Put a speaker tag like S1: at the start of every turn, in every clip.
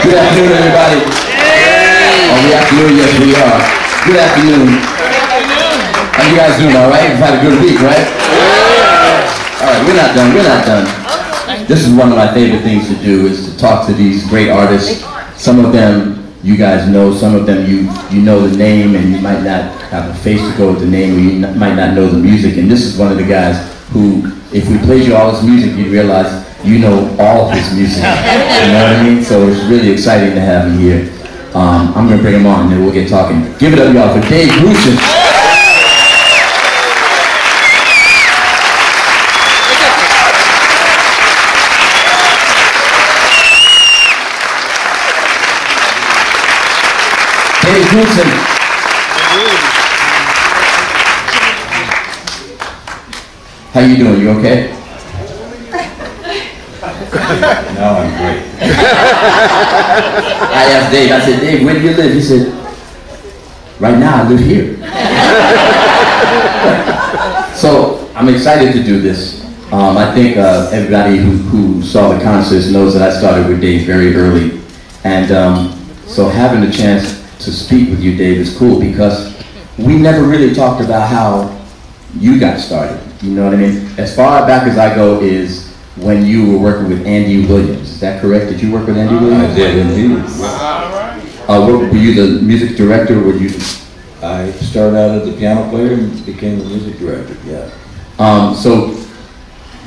S1: Good afternoon, everybody. Oh, the afternoon, yes, we are. Good afternoon. How you guys doing, all right? You've had a good week, right? All right, we're not done, we're not done. This is one of my favorite things to do, is to talk to these great artists. Some of them you guys know, some of them you know the name, and you might not have a face to go with the name, or you might not know the music. And this is one of the guys who, if we played you all his music, you'd realize you know all of his music. You know what I mean? So it's really exciting to have him here. I'm going to bring him on, and then we'll get talking. Give it up, y'all, for Dave Grusin. Dave Grusin. How you doing? You okay?
S2: No, I'm great.
S1: I asked Dave, I said, Dave, where do you live? He said, right now I live here. So I'm excited to do this. I think everybody who saw the concerts knows that I started with Dave very early. And so having the chance to speak with you, Dave, is cool, because we never really talked about how you got started. You know what I mean? As far back as I go is when you were working with Andy Williams. Is that correct? Did you work with Andy Williams?
S2: I did indeed.
S1: Were you the music director? Were you?
S2: I started out as a piano player and became the music director, yeah.
S1: So,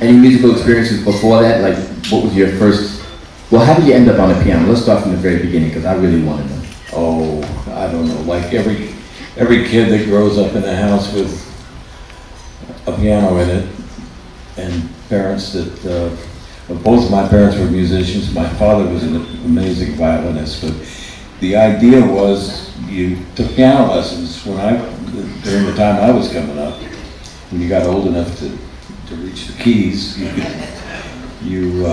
S1: any musical experiences before that? Like, what was your first, well, how did you end up on the piano? Let's start from the very beginning, because I really want to know.
S2: Oh, I don't know, like every kid that grows up in a house with a piano in it, and parents that, both of my parents were musicians. My father was an amazing violinist, but the idea was you took piano lessons during the time I was coming up. When you got old enough to reach the keys, you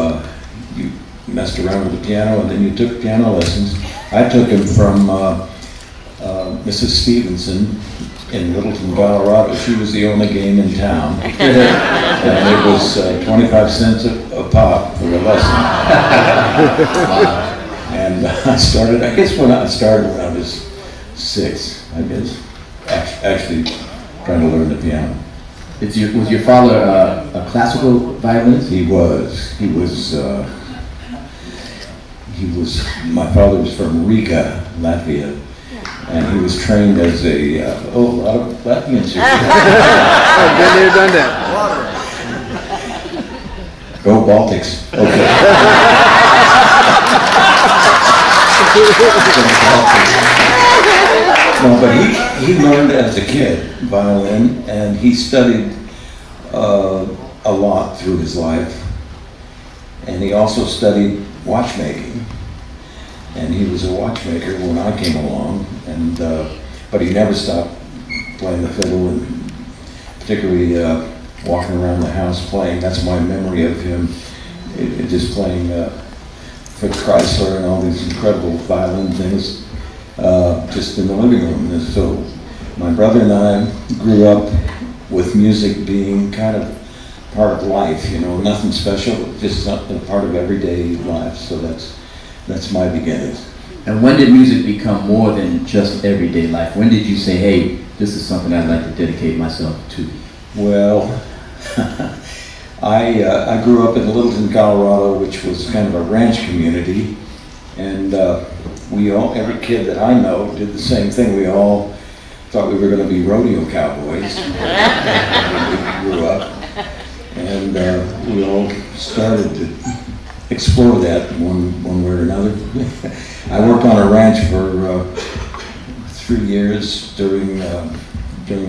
S2: messed around with the piano, and then you took piano lessons. I took him from Mrs. Stevenson in Littleton, Colorado. She was the only game in town. And it was 25 cents a pop for a lesson. And I guess when I was 6, I guess, actually trying to learn the piano.
S1: Was your father a classical violinist?
S2: He was, my father was from Riga, Latvia. And he was trained as a, a lot of Latvians here.
S3: Been there, done that.
S2: Go Baltics. Okay. No, but he learned as a kid violin, and he studied a lot through his life. And he also studied watchmaking. And he was a watchmaker when I came along, and but he never stopped playing the fiddle, and particularly walking around the house playing. That's my memory of him, just playing for Chrysler and all these incredible violin things, just in the living room. And so my brother and I grew up with music being kind of part of life, you know, nothing special, just a part of everyday life. So that's my beginnings.
S1: And when did music become more than just everyday life? When did you say, hey, this is something I'd like to dedicate myself to?
S2: Well, I grew up in Littleton, Colorado, which was kind of a ranch community. And every kid that I know did the same thing. We all thought we were going to be rodeo cowboys when we grew up. And we all started to explore that one way or another. I worked on a ranch for 3 years during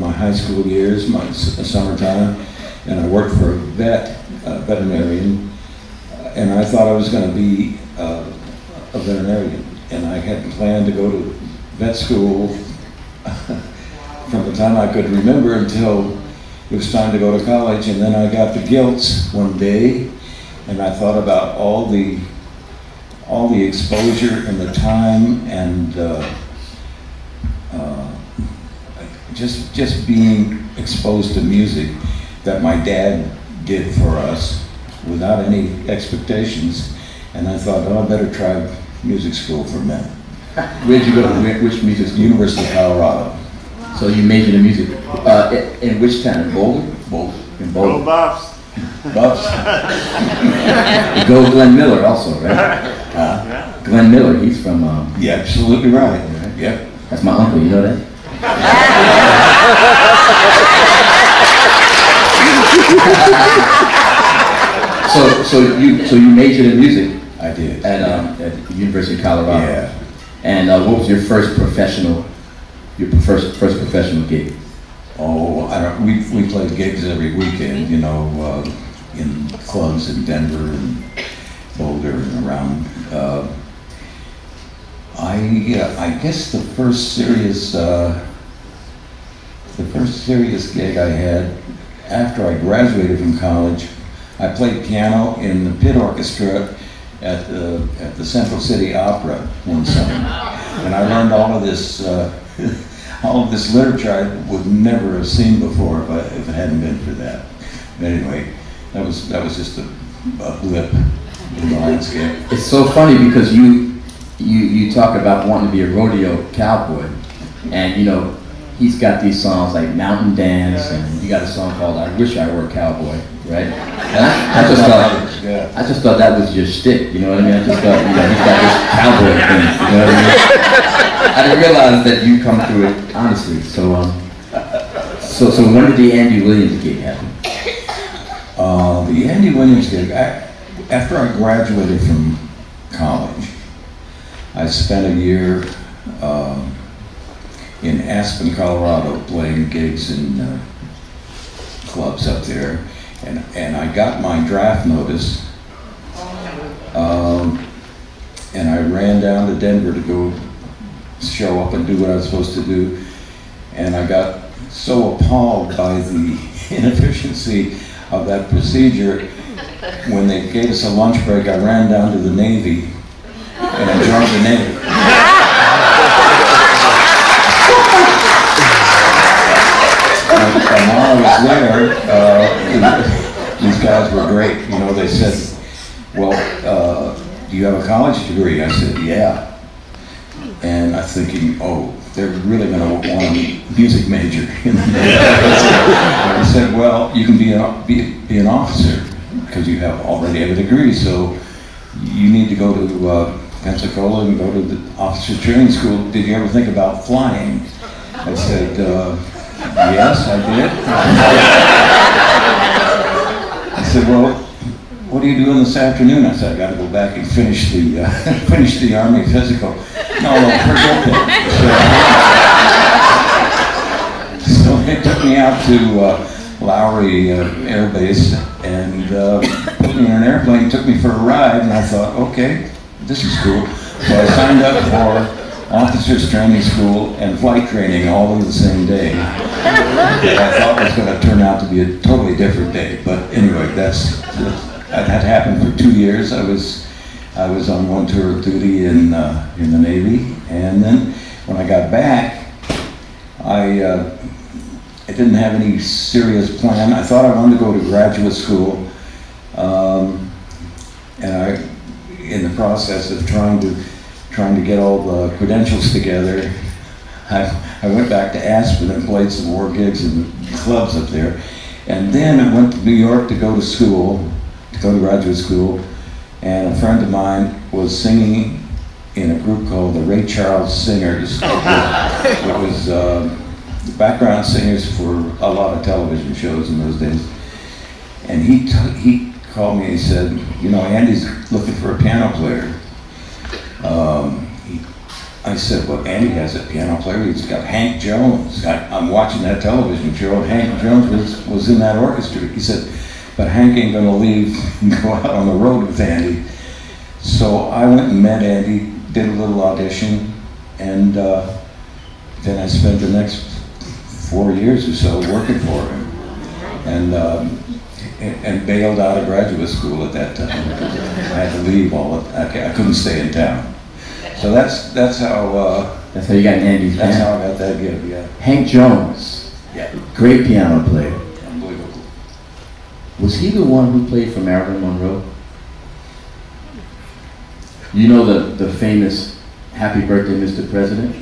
S2: my high school years, my summertime, and I worked for a veterinarian, and I thought I was going to be a veterinarian, and I had planned to go to vet school from the time I could remember until it was time to go to college, and then I got the guilts one day. And I thought about all the exposure and the time, and just being exposed to music that my dad did for us without any expectations. And I thought, oh, I better try music school for men.
S1: Where'd you go to? Which music school?
S2: University of Colorado.
S1: So you majored in music. In which town? In Boulder?
S2: Both.
S1: In Boulder.
S4: Go Buffs.
S2: Buffs.
S1: You go Glenn Miller also, right? Glenn Miller, he's from...
S2: Yeah, absolutely right. Yep.
S1: That's my uncle, you know that? so you majored in music?
S2: I did.
S1: At the University of Colorado?
S2: Yeah.
S1: And what was your first professional gig?
S2: Oh, we played gigs every weekend, you know, in clubs in Denver and Boulder and around. I guess the first serious gig I had after I graduated from college, I played piano in the pit orchestra at the Central City Opera one summer, and I learned all of this literature I would never have seen before if it hadn't been for that. But anyway, that was just a blip in the landscape.
S1: It's so funny because you talk about wanting to be a rodeo cowboy, and you know he's got these songs like Mountain Dance, and you got a song called I Wish I Were a Cowboy, right? And I just thought that was your shtick, you know what I mean? I just thought, you know, he's got this cowboy thing, you know what I mean? I didn't realize that you come through it honestly. So when did the Andy Williams gig happen?
S2: The Andy Williams gig, after I graduated from college, I spent a year in Aspen, Colorado, playing gigs in clubs up there, and I got my draft notice, and I ran down to Denver to go show up and do what I was supposed to do, and I got so appalled by the inefficiency of that procedure. When they gave us a lunch break, I ran down to the Navy, and I joined the Navy. And while I was there, these guys were great. You know, they said, well, do you have a college degree? I said, yeah. And I'm thinking, oh, they're really going to want a music major. I said, well, you can be an officer because you already have a degree, so you need to go to Pensacola and go to the officer training school. Did you ever think about flying? I said, yes, I did. I said, well, what are you doing this afternoon? I said, I got to go back and finish the Army physical. No, forget that. So they took me out to Lowry Air Base and put me in an airplane, took me for a ride, and I thought, okay, this is cool. So I signed up for officers training school and flight training all in the same day. I thought it was going to turn out to be a totally different day, but anyway, that had happened for 2 years. I was on one tour of duty in the Navy, and then when I got back, I didn't have any serious plan. I thought I wanted to go to graduate school, and in the process of trying to get all the credentials together, I went back to Aspen and played some more gigs in clubs up there, and then I went to New York to go to graduate school, and a friend of mine was singing in a group called the Ray Charles Singers. It was background singers for a lot of television shows in those days. And he called me and he said, you know, Andy's looking for a piano player. I said, well, Andy has a piano player. He's got Hank Jones. I'm watching that television show, and Hank Jones was in that orchestra. He said, but Hank ain't gonna leave and go out on the road with Andy. So I went and met Andy, did a little audition, and then I spent the next 4 years or so working for him, and bailed out of graduate school at that time. I had to leave I couldn't stay in town. So that's how
S1: you got Andy's
S2: That's how I got that gig, yeah.
S1: Hank Jones,
S2: Yeah.
S1: great piano player.
S2: Unbelievable.
S1: Was he the one who played for Marilyn Monroe? You know the famous "Happy Birthday, Mr. President"?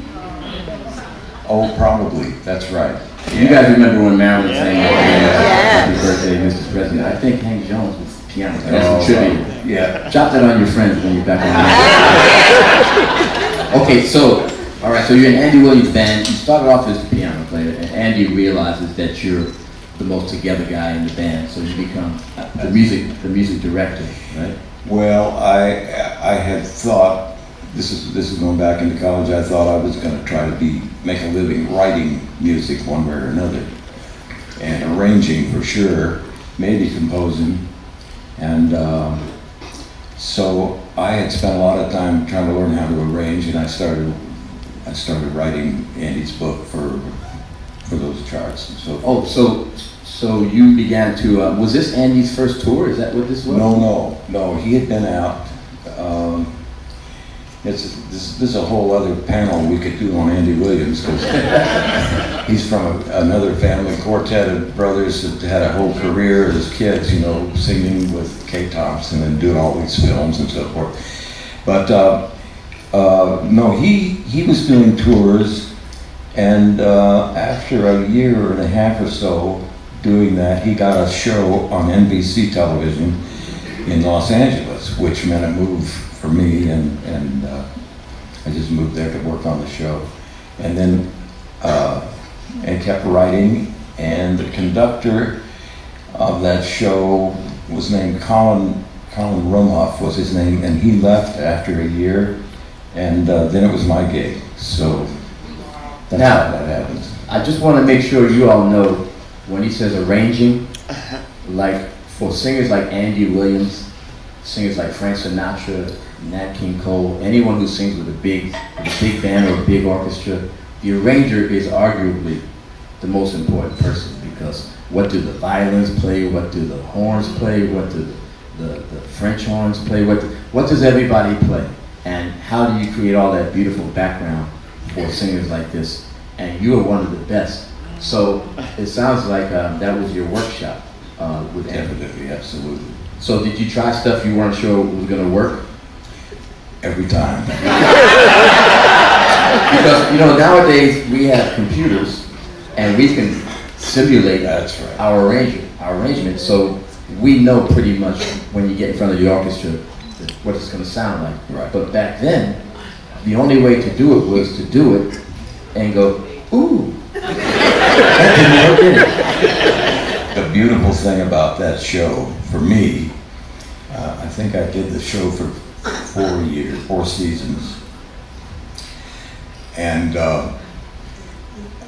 S2: Oh, probably. That's right. Yeah.
S1: You guys remember when Marilyn sang "Happy Birthday, Mr. President"? I think Hank Jones was the piano player. That's a tribute.
S2: Yeah.
S1: Drop that on your friends when you're back on the Okay, so, all right, so you're in Andy Williams' band. You started off as the piano player, and Andy realizes that you're the most together guy in the band, so you become the music director, right?
S2: Well, I had thought, this is going back into college, I thought I was going to try to make a living writing music one way or another, and arranging for sure, maybe composing, and so I had spent a lot of time trying to learn how to arrange, and I started writing Andy's book for those charts and so forth.
S1: So you began to, was this Andy's first tour? Is that what this was?
S2: No, he had been out. This is a whole other panel we could do on Andy Williams, because he's from another family quartet of brothers that had a whole career as kids, you know, singing with Kay Thompson and doing all these films and so forth. But no, he was doing tours, and after a year and a half or so doing that, he got a show on NBC television in Los Angeles, which meant a move for me, and I just moved there to work on the show, and then and kept writing. And the conductor of that show was named Colin Rumoff was his name, and he left after a year, and then it was my gig. So that's how that happens.
S1: I just want to make sure you all know, when he says arranging, like for singers like Andy Williams, singers like Frank Sinatra, Nat King Cole, anyone who sings with a big band or a big orchestra, the arranger is arguably the most important person, because what do the violins play, what do the horns play, what do the French horns play, what does everybody play, and how do you create all that beautiful background for singers like this? And you are one of the best. So it sounds like that was your workshop with Andy.
S2: Definitely, absolutely.
S1: So did you try stuff you weren't sure was going to work?
S2: Every time.
S1: Because, you know, nowadays we have computers and we can simulate
S2: That's right.
S1: our arrangement, so we know pretty much when you get in front of the orchestra what it's going to sound like.
S2: Right.
S1: But back then, the only way to do it was to do it and go, ooh. That didn't work, did it?
S2: The beautiful thing about that show, for me, I think I did the show for 4 seasons. And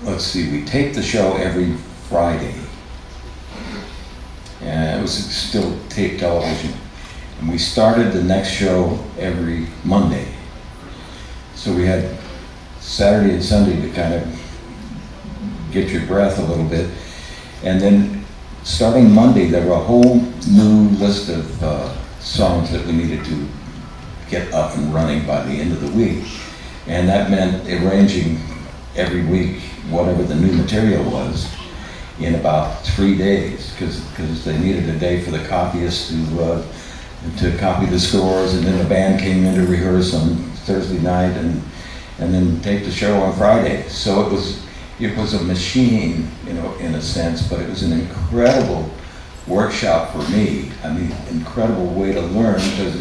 S2: let's see, we taped the show every Friday. And it was still tape television. And we started the next show every Monday. So we had Saturday and Sunday to kind of get your breath a little bit. And then starting Monday, there were a whole new list of songs that we needed to get up and running by the end of the week. And that meant arranging every week whatever the new material was in about 3 days, because they needed a day for the copyists to copy the scores, and then the band came in to rehearse on Thursday night and then tape the show on Friday. So it was a machine, you know, in a sense, but it was an incredible workshop for me. I mean, incredible way to learn, because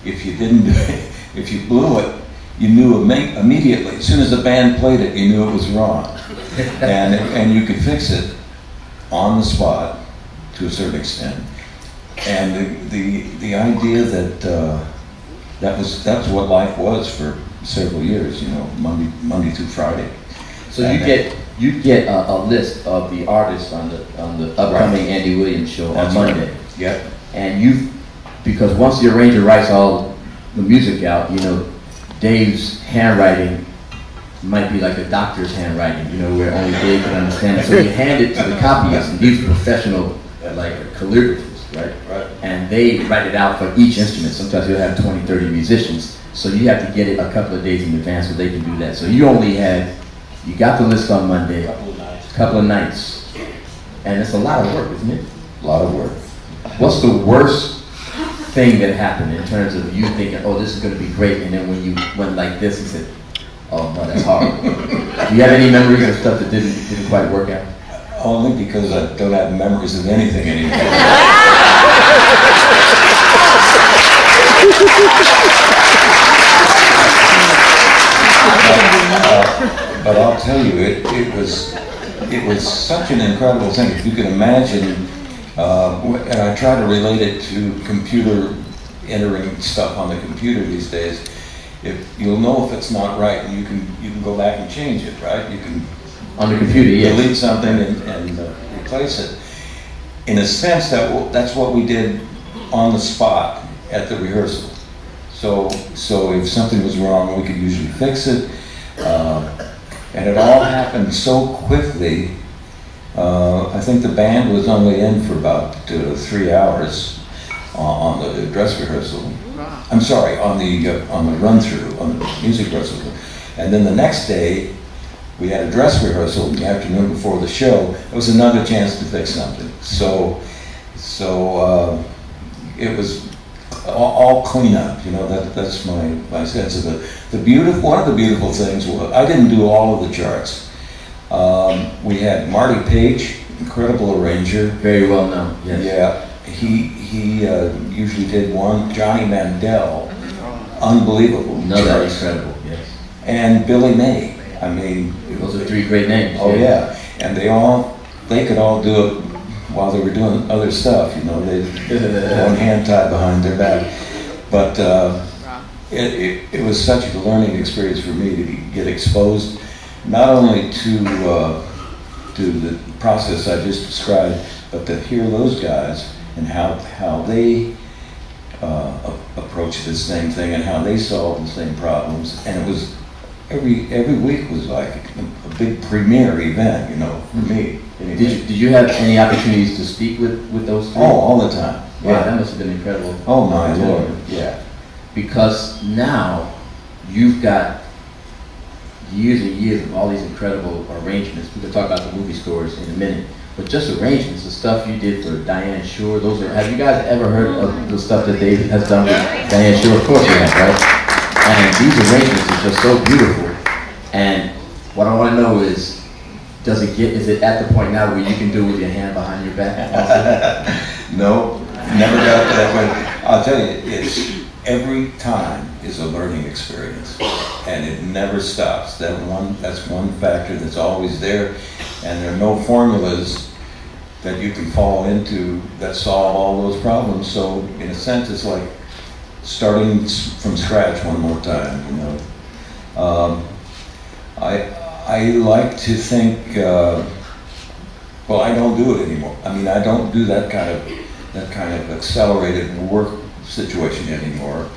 S2: if you didn't do it, if you blew it, you knew immediately. As soon as the band played it, you knew it was wrong, and you could fix it on the spot to a certain extent. And the idea that that's what life was for several years, you know, Monday through Friday.
S1: So you get a list of the artists on the upcoming Andy Williams show on Monday.
S2: Right. Yep.
S1: And because once the arranger writes all the music out, you know, Dave's handwriting might be like a doctor's handwriting, you know, where only Dave can understand it. So you hand it to the copyists, and these are professional, like calligraphers, right? Right. And they write it out for each instrument. Sometimes you'll have 20, 30 musicians. So you have to get it a couple of days in advance so they can do that. So you got the list on Monday, couple of nights. And it's a lot of work, isn't it?
S2: A lot of work.
S1: What's the worst thing that happened in terms of you thinking, oh, this is going to be great, and then when you went like this, you said, oh no, that's horrible. Do you have any memories of stuff that didn't quite work out?
S2: Only because I don't have memories of anything anymore. But I'll tell you, it was such an incredible thing. If you can imagine, and I try to relate it to computer, entering stuff on the computer these days. If you'll know if it's not right, and you can go back and change it, right? You can
S1: on the computer, yes.
S2: Delete something and replace it. In a sense, that's what we did on the spot at the rehearsal. So if something was wrong, we could usually fix it. And it all happened so quickly. I think the band was only in for about 3 hours on the dress rehearsal. I'm sorry, on the run-through, on the music rehearsal. And then the next day, we had a dress rehearsal in the afternoon before the show. It was another chance to fix something. So it was all cleanup. You know, that's my sense of it. One of the beautiful things was I didn't do all of the charts. We had Marty Page, incredible arranger,
S1: very well known. Yes.
S2: Yeah. He usually did one. Johnny Mandel, unbelievable.
S1: Another incredible, yes.
S2: And Billy May. I mean,
S1: those are 3 great names.
S2: Oh yeah, and they could all do it while they were doing other stuff. You know, they one hand tied behind their back. But it was such a learning experience for me to get exposed, not only to the process I just described, but to hear those guys and how they approach the same thing and how they solve the same problems. And it was every week was like a big premiere event, you know, for me. Anyway.
S1: Did you have any opportunities to speak with those 3?
S2: Oh, all the time.
S1: Yeah, wow, that must have been incredible.
S2: Oh my Lord, yeah.
S1: Because now you've got years and years of all these incredible arrangements. We could talk about the movie scores in a minute, but just arrangements, the stuff you did for Diane Shore, have you guys ever heard of the stuff that David has done with Diane Shore? Of course you have, right? And these arrangements are just so beautiful. And what I want to know is it at the point now where you can do it with your hand behind your back?
S2: No, never got that way. I'll tell you, every time is a learning experience, and it never stops. That's one factor that's always there, and there are no formulas that you can fall into that solve all those problems. So in a sense, it's like starting from scratch one more time. You know, I like to think. Well, I don't do it anymore. I mean, I don't do that kind of accelerated work situation anymore.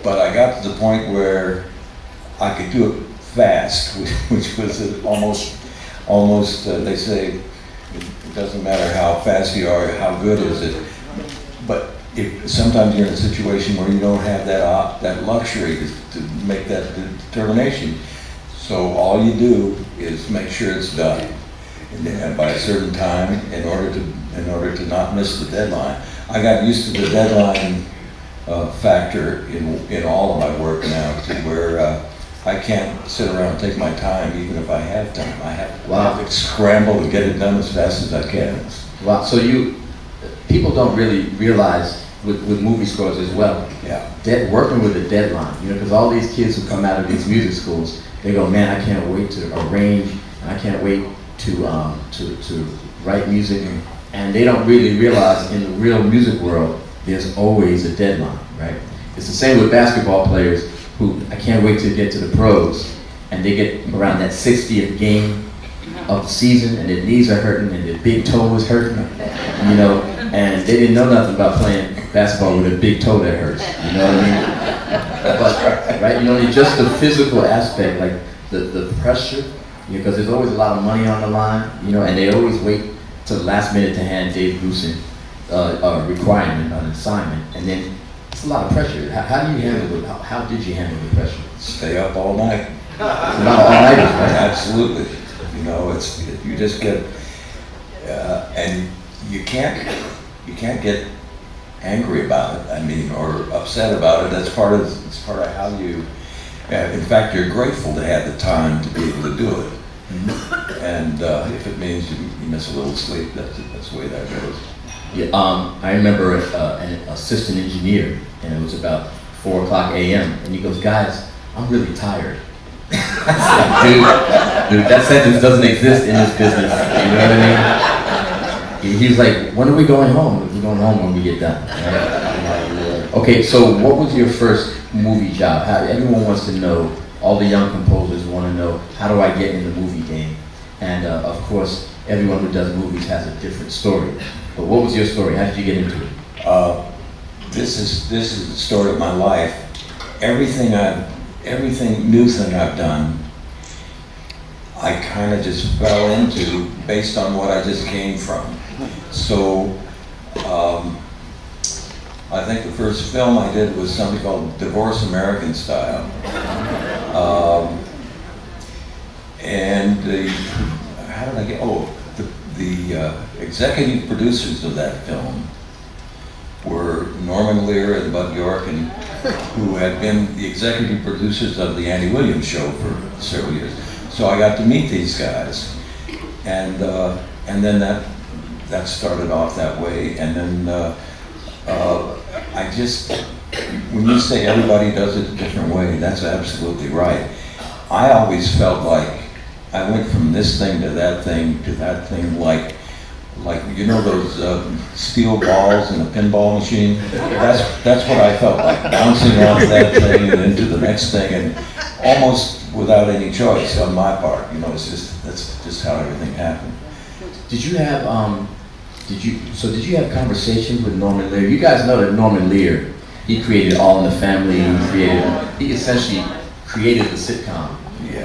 S2: But I got to the point where I could do it fast, which was almost. They say it doesn't matter how fast you are, how good is it. But sometimes you're in a situation where you don't have that luxury to make that determination. So all you do is make sure it's done, and by a certain time, in order to not miss the deadline. I got used to the deadline factor in all of my work now, to where I can't sit around and take my time, even if I have time. I have to scramble to get it done as fast as I can.
S1: Wow. So people don't really realize with movie scores as well.
S2: Yeah.
S1: Working with a deadline, you know, because all these kids who come out of these music schools, they go, man, I can't wait to arrange, and I can't wait to write music, and they don't really realize in the real music world, there's always a deadline, right? It's the same with basketball players who, I can't wait to get to the pros, and they get around that 60th game of the season, and their knees are hurting, and their big toe is hurting, you know, and they didn't know nothing about playing basketball with a big toe that hurts, you know what I mean? But, right, you know, just the physical aspect, like the pressure, because there's always a lot of money on the line, you know, and they always wait till the last minute to hand Dave Grusin a requirement, an assignment, and then it's a lot of pressure. How do you handle it? How did you handle the pressure?
S2: Stay up all night.
S1: It's a lot of all-nighters, right?
S2: Absolutely. You know, you just get, and you can't get angry about it. I mean, or upset about it. That's part of how you. In fact, you're grateful to have the time to be able to do it. Mm-hmm. And if it means you miss a little sleep, that's the way that goes.
S4: Yeah, I remember an assistant engineer, and it was about 4 o'clock a.m. and he goes, "Guys, I'm really tired." dude, that sentence doesn't exist in this business. You know what I mean? He was like, "When are we going home?" "We're going home when we get done." Right? Okay, so what was your first movie job? Everyone wants to know. All the young composers want to know, how do I get in the movie game? And of course, everyone who does movies has a different story. But what was your story? How did you get into it?
S2: This is the story of my life. Everything new thing I've done, I kind of just fell into based on what I just came from. So I think the first film I did was something called Divorce American Style. And how did I get, the executive producers of that film were Norman Lear and Bud York, and who had been the executive producers of the Andy Williams Show for several years. So I got to meet these guys, and then that started off that way, and then when you say everybody does it a different way, that's absolutely right. I always felt like I went from this thing to that thing like you know those steel balls in a pinball machine? That's what I felt like, bouncing off that thing and into the next thing, and almost without any choice on my part. You know, that's just how everything happened.
S4: Did you have did you have conversations with Norman Lear? You guys know that Norman Lear, he created All in the Family. He essentially created the sitcom,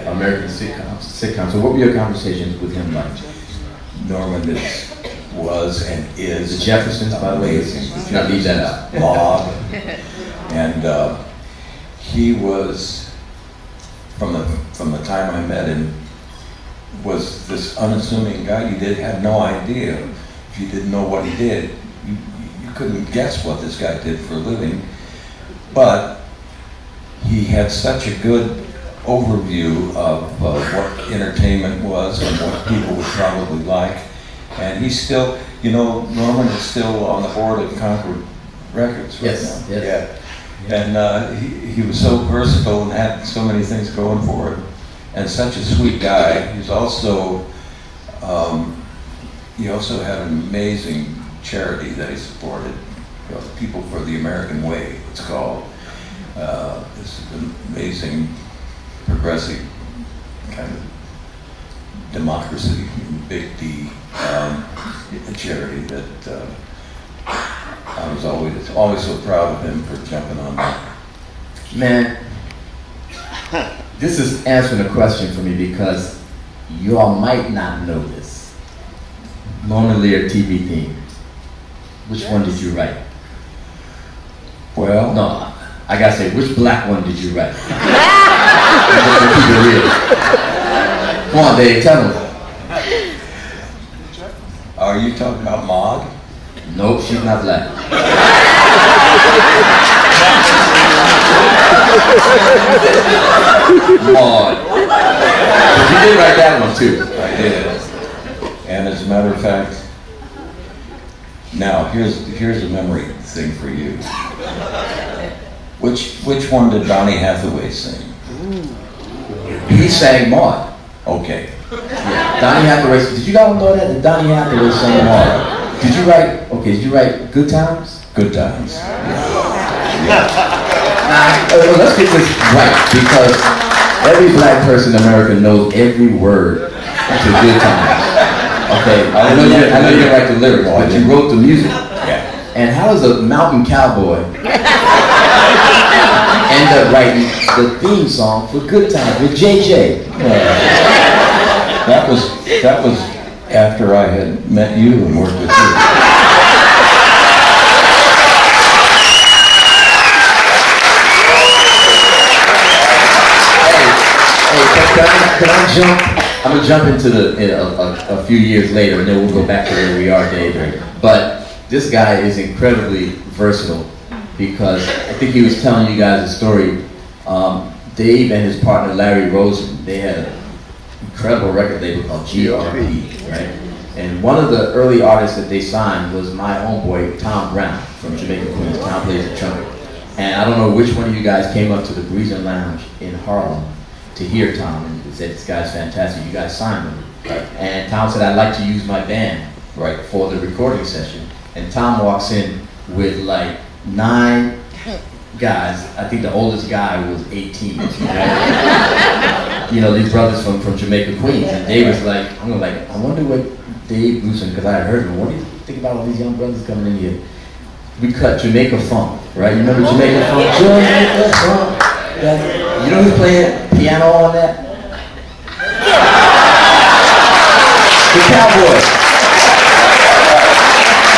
S4: American sitcom. So what were your conversations with him like?
S2: Norman was and is
S4: the Jeffersons, by the way. Not leave that out.
S2: Bob, and he was from the time I met him was this unassuming guy. You had no idea. If you didn't know what he did, you couldn't guess what this guy did for a living. But he had such a good overview of what entertainment was and what people would probably like. And he's still, you know, Norman is still on the board of Concord Records right now.
S4: Yes.
S2: Yeah. And he was so versatile and had so many things going for him. And such a sweet guy. He's also, he also had an amazing charity that he supported, People for the American Way, it's called. This is an amazing, progressive kind of democracy, big D, a charity that I was always so proud of him for jumping on that.
S4: Man, this is answering a question for me because you all might not know this. Norman Lear TV theme. Which one did you write?
S2: Well,
S4: no, I gotta say, which black one did you write? Keep it real. Come on, Dave, tell me.
S2: Are you talking about Maud?
S4: Nope, she's not black. Maud. But you did write that one too.
S2: I did. And as a matter of fact, now here's a memory thing for you. Which one did Donny Hathaway sing?
S4: He sang Maud.
S2: Okay.
S4: Yeah, Donny Hathaway. Did you guys know that Donny Hathaway sang Maud? Did you write Good Times?
S2: Good Times.
S4: Yeah. Let's get this right, because every black person in America knows every word to Good Times. Okay, I know you didn't write the lyrics, but you wrote the music.
S2: Yeah.
S4: And how does a mountain cowboy end up writing the theme song for Good Times with JJ?
S2: That was after I had met you and worked with you.
S4: Can I jump? I'm gonna jump into a few years later, and then we'll go back to where we are, Dave. But this guy is incredibly versatile because I think he was telling you guys a story. Dave and his partner Larry Rosen, they had an incredible record label called GRP, right? And one of the early artists that they signed was my homeboy Tom Brown from Jamaica, Queens. Tom plays the trumpet. And I don't know which one of you guys came up to the Gruisin Lounge in Harlem to hear Tom and said, this guy's fantastic, you guys signed him. Right? And Tom said, I'd like to use my band, right, for the recording session. And Tom walks in with like 9 guys. I think the oldest guy was 18. Right? You know, these brothers from Jamaica, Queens. And Dave was like, I wonder what Dave Grusin, because I had heard him, what do you think about all these young brothers coming in here? We cut Jamaica Funk, right? You remember Jamaica Funk? Jamaica Funk. Yeah. You know who's playing piano on that? The Cowboys.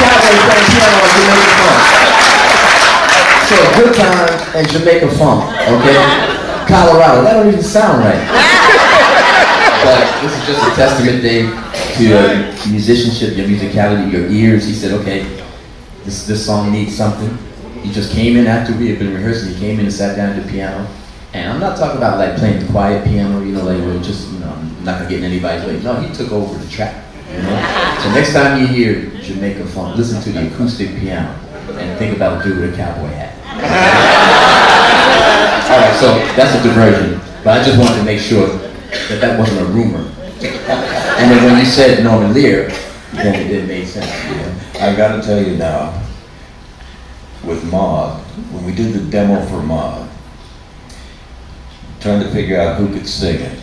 S4: Cowboys playing piano on Jamaica Funk. So Good Time and Jamaica Funk, okay? Colorado, that don't even sound right. But this is just a testament, Dave, to your musicianship, your musicality, your ears. He said, okay, this song needs something. He just came in after we had been rehearsing. He came in and sat down at the piano. And I'm not talking about like playing the quiet piano, you know, like we're just, you know, I'm not gonna get in anybody's way. No, he took over the track, you know? So next time you hear Jamaica Funk, listen to the acoustic piano and think about a dude with a cowboy hat. All right, so that's a diversion, but I just wanted to make sure that that wasn't a rumor. And then when you said Norman Lear, then it made sense. You know?
S2: I got to tell you now, with Maud, when we did the demo for Maud, trying to figure out who could sing it,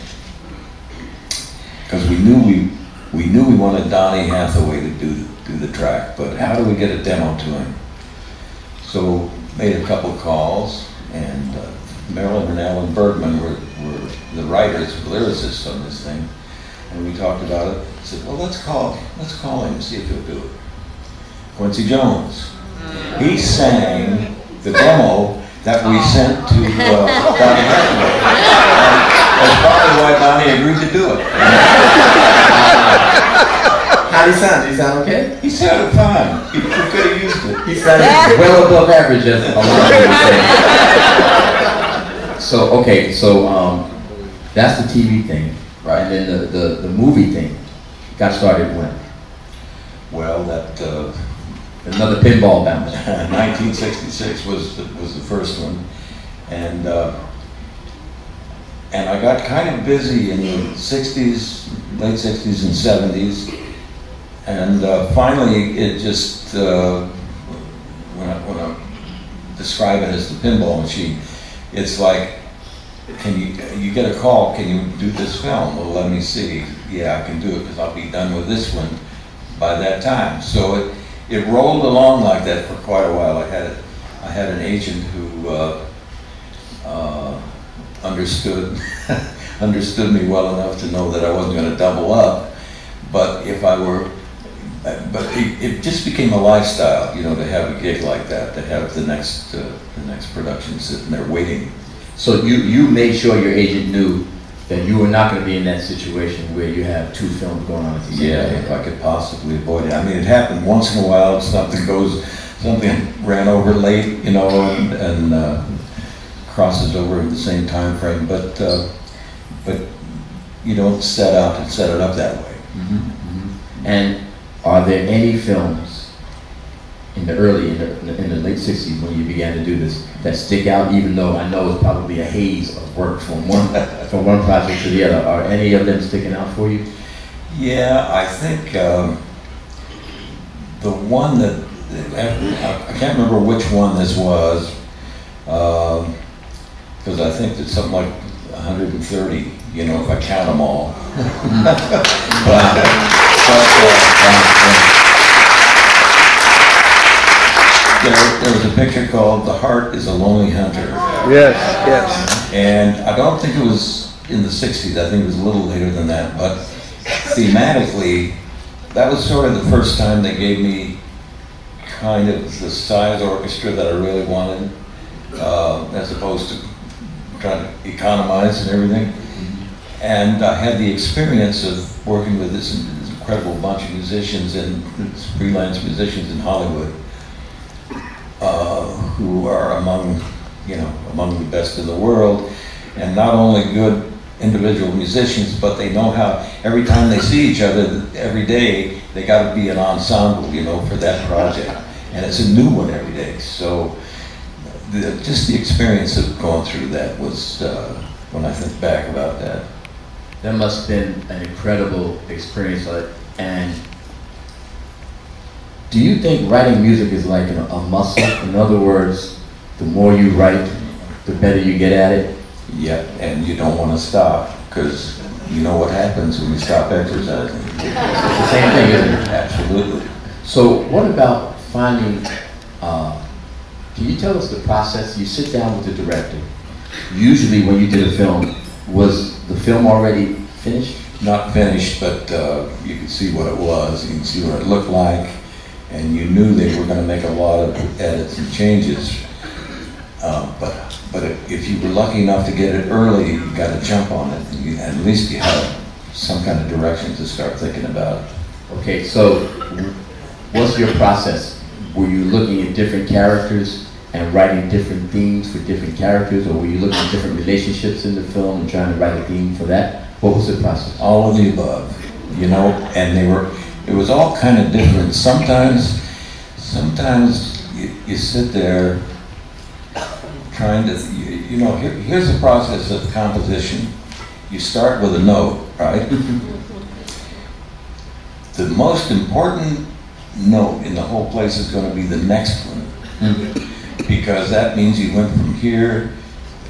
S2: because we knew we wanted Donny Hathaway to do the track, but how do we get a demo to him? So made a couple of calls, and Marilyn and Alan Bergman were the writers, lyricists on this thing, and we talked about it. I said, well, let's call him and see if he'll do it. Quincy Jones. He sang the demo that we sent to Donny Hathaway. That's probably why Donny agreed to do it.
S4: How did he sound? Did he sound okay?
S2: He sounded fine. We could have used it.
S4: He sounded well above average, as a lot of people say. So, okay, so that's the TV thing, right? And then the movie thing got started when?
S2: Well, that
S4: another pinball bounce.
S2: 1966 was the first one, and I got kind of busy in the 60s, late 60s and 70s, and finally it just when I describe it as the pinball machine, it's like, can you get a call? Can you do this film? Well, let me see. Yeah, I can do it because I'll be done with this one by that time. So it rolled along like that for quite a while. I had an agent who understood me well enough to know that I wasn't going to double up. But if I were, it just became a lifestyle, you know, to have a gig like that, to have the next production sitting there waiting.
S4: So you made sure your agent knew that you were not going to be in that situation where you have 2 films going on at the same time.
S2: Yeah, if I could possibly avoid it. I mean, it happened once in a while. Something ran over late, you know, and crosses over in the same time frame. But you don't set it up that way.
S4: Mm-hmm, mm-hmm. And are there any films in the late 60s when you began to do this that stick out, even though I know it's probably a haze of work from one project to the other? Are any of them sticking out for you?
S2: Yeah, I think the one that, I can't remember which one this was, because I think it's something like 130, you know, if I count them all. There was a picture called "The Heart is a Lonely Hunter."
S3: Yes, yes.
S2: And I don't think it was in the 60s. I think it was a little later than that. But thematically, that was sort of the first time they gave me kind of the size orchestra that I really wanted, as opposed to trying to economize and everything. And I had the experience of working with this incredible bunch of musicians and freelance musicians in Hollywood who are among the best in the world, and not only good individual musicians, but they know how, every time they see each other, every day, they got to be an ensemble, for that project. And it's a new one every day. So just the experience of going through that was, when I think back about that.
S4: That must have been an incredible experience. And do you think writing music is like a muscle? In other words, the more you write, the better you get at it?
S2: Yeah, and you don't want to stop, because you know what happens when you stop exercising.
S4: It's the same thing, isn't it?
S2: Absolutely.
S4: So what about finding, can you tell us the process? You sit down with the director. Usually when you did a film, was the film already finished?
S2: Not finished, but you could see what it was, you can see what it looked like, and you knew they were going to make a lot of edits and changes. But if you were lucky enough to get it early, you got to jump on it, and at least you had some kind of direction to start thinking about.
S4: Okay, so what's your process? Were you looking at different characters and writing different themes for different characters, or were you looking at different relationships in the film and trying to write a theme for that? What was the process?
S2: All of the above, and it was all kind of different. Sometimes you sit there trying to, here's the process of composition. You start with a note, right? The most important note in the whole place is going to be the next one, because that means you went from here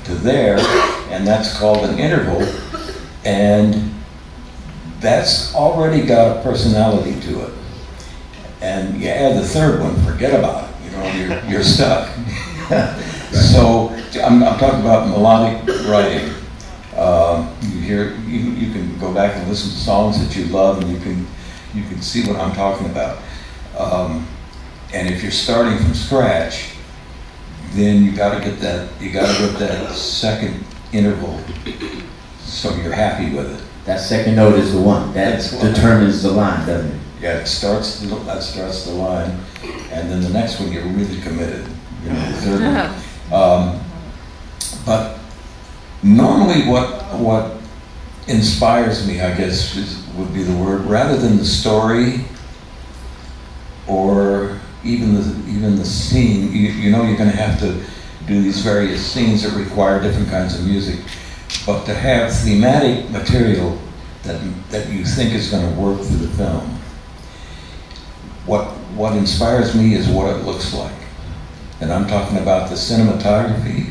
S2: to there, and that's called an interval, and that's already got a personality to it. And you add the third one, forget about it, you're stuck. So I'm talking about melodic writing. You can go back and listen to songs that you love, and you can see what I'm talking about. And if you're starting from scratch, then you got to get that second interval, so you're happy with it.
S4: That second note is the one that determines the line, doesn't it?
S2: Yeah, that starts the line, and then the next one you're really committed. The third one. But normally, what inspires me, I guess, would be the word, rather than the story or even the scene. You're going to have to do these various scenes that require different kinds of music, but to have thematic material that you think is going to work through the film. What inspires me is what it looks like. And I'm talking about the cinematography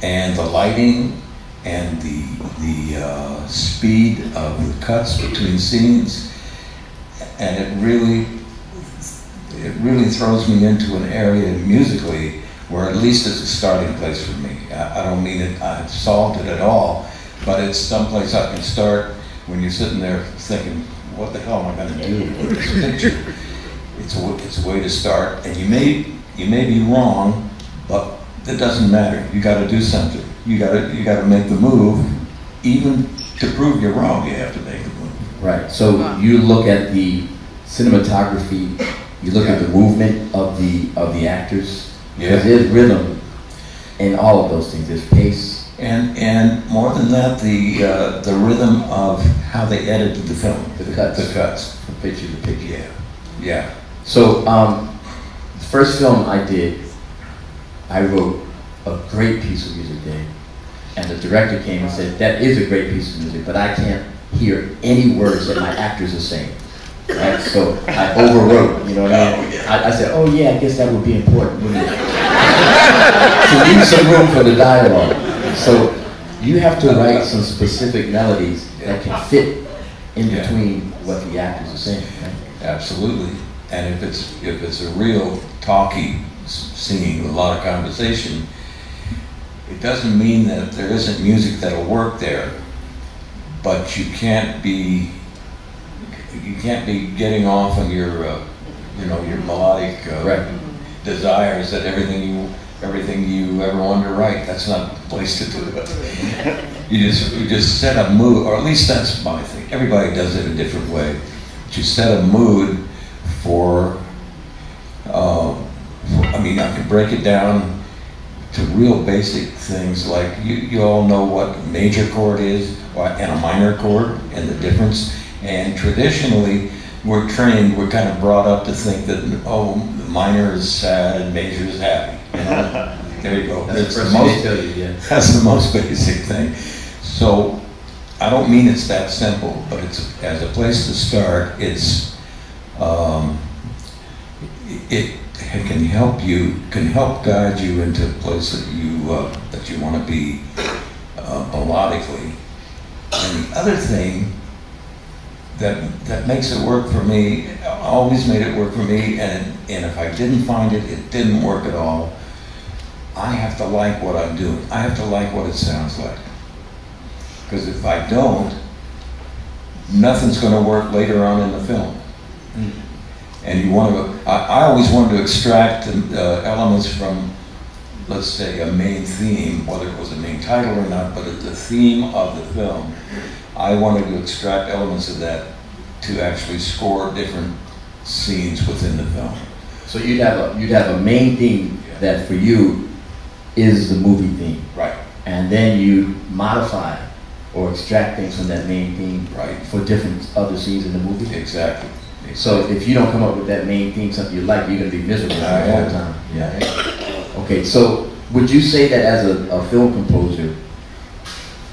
S2: and the lighting and the speed of the cuts between scenes, and it really throws me into an area musically where at least it's a starting place for me. I don't mean I've solved it at all, but it's someplace I can start when you're sitting there thinking, what the hell am I going to do with this picture? It's a way to start, and you may be wrong, but that doesn't matter. You got to do something. You got to make the move. Even to prove you're wrong, you have to make the move.
S4: Right. So you look at the cinematography. You look at the movement of the actors.
S2: Yeah.
S4: Because there's rhythm in all of those things. There's pace.
S2: And more than that, the rhythm of how they edited the film.
S4: The cuts.
S2: The cuts.
S4: From picture to picture.
S2: Yeah. Yeah.
S4: So the first film I did, I wrote a great piece of music there. And the director came and said, that is a great piece of music, but I can't hear any words that my actors are saying. Right? So I overwrote, you know what I mean? I said, oh yeah, I guess that would be important, wouldn't it? To leave some room for the dialogue. So you have to write some specific melodies that can fit in between what the actors are saying. Right?
S2: Absolutely. And if it's a real talky scene with a lot of conversation, it doesn't mean that there isn't music that'll work there, but you can't be getting off on your your melodic desires that everything you ever wanted to write. That's not the place to do it. You just set a mood, or at least that's my thing. Everybody does it a different way, to set a mood for, I mean, I could break it down to real basic things like, you all know what a major chord is and a minor chord and the difference. And traditionally, we're trained, we're kind of brought up to think that, oh, the minor is sad and major is happy. You know? There you go.
S4: That's the most, tell you, yeah.
S2: That's the most basic thing. So I don't mean it's that simple, but it's as a place to start. It can help you, can help guide you into a place that you want to be melodically. And the other thing that makes it work for me, always made it work for me, and if I didn't find it, it didn't work at all. I have to like what I'm doing. I have to like what it sounds like. Because if I don't, nothing's going to work later on in the film. And you want to, I always wanted to extract elements from, let's say, a main theme, whether it was a main title or not, but the theme of the film. I wanted to extract elements of that to actually score different scenes within the film.
S4: So you'd have a main theme that for you is the movie theme.
S2: Right.
S4: And then you modify or extract things from that main theme,
S2: right,
S4: for different other scenes in the movie.
S2: Exactly.
S4: So if you don't come up with that main theme, something you like, you're going to be miserable the whole time. Yeah. Okay, so would you say that as a film composer,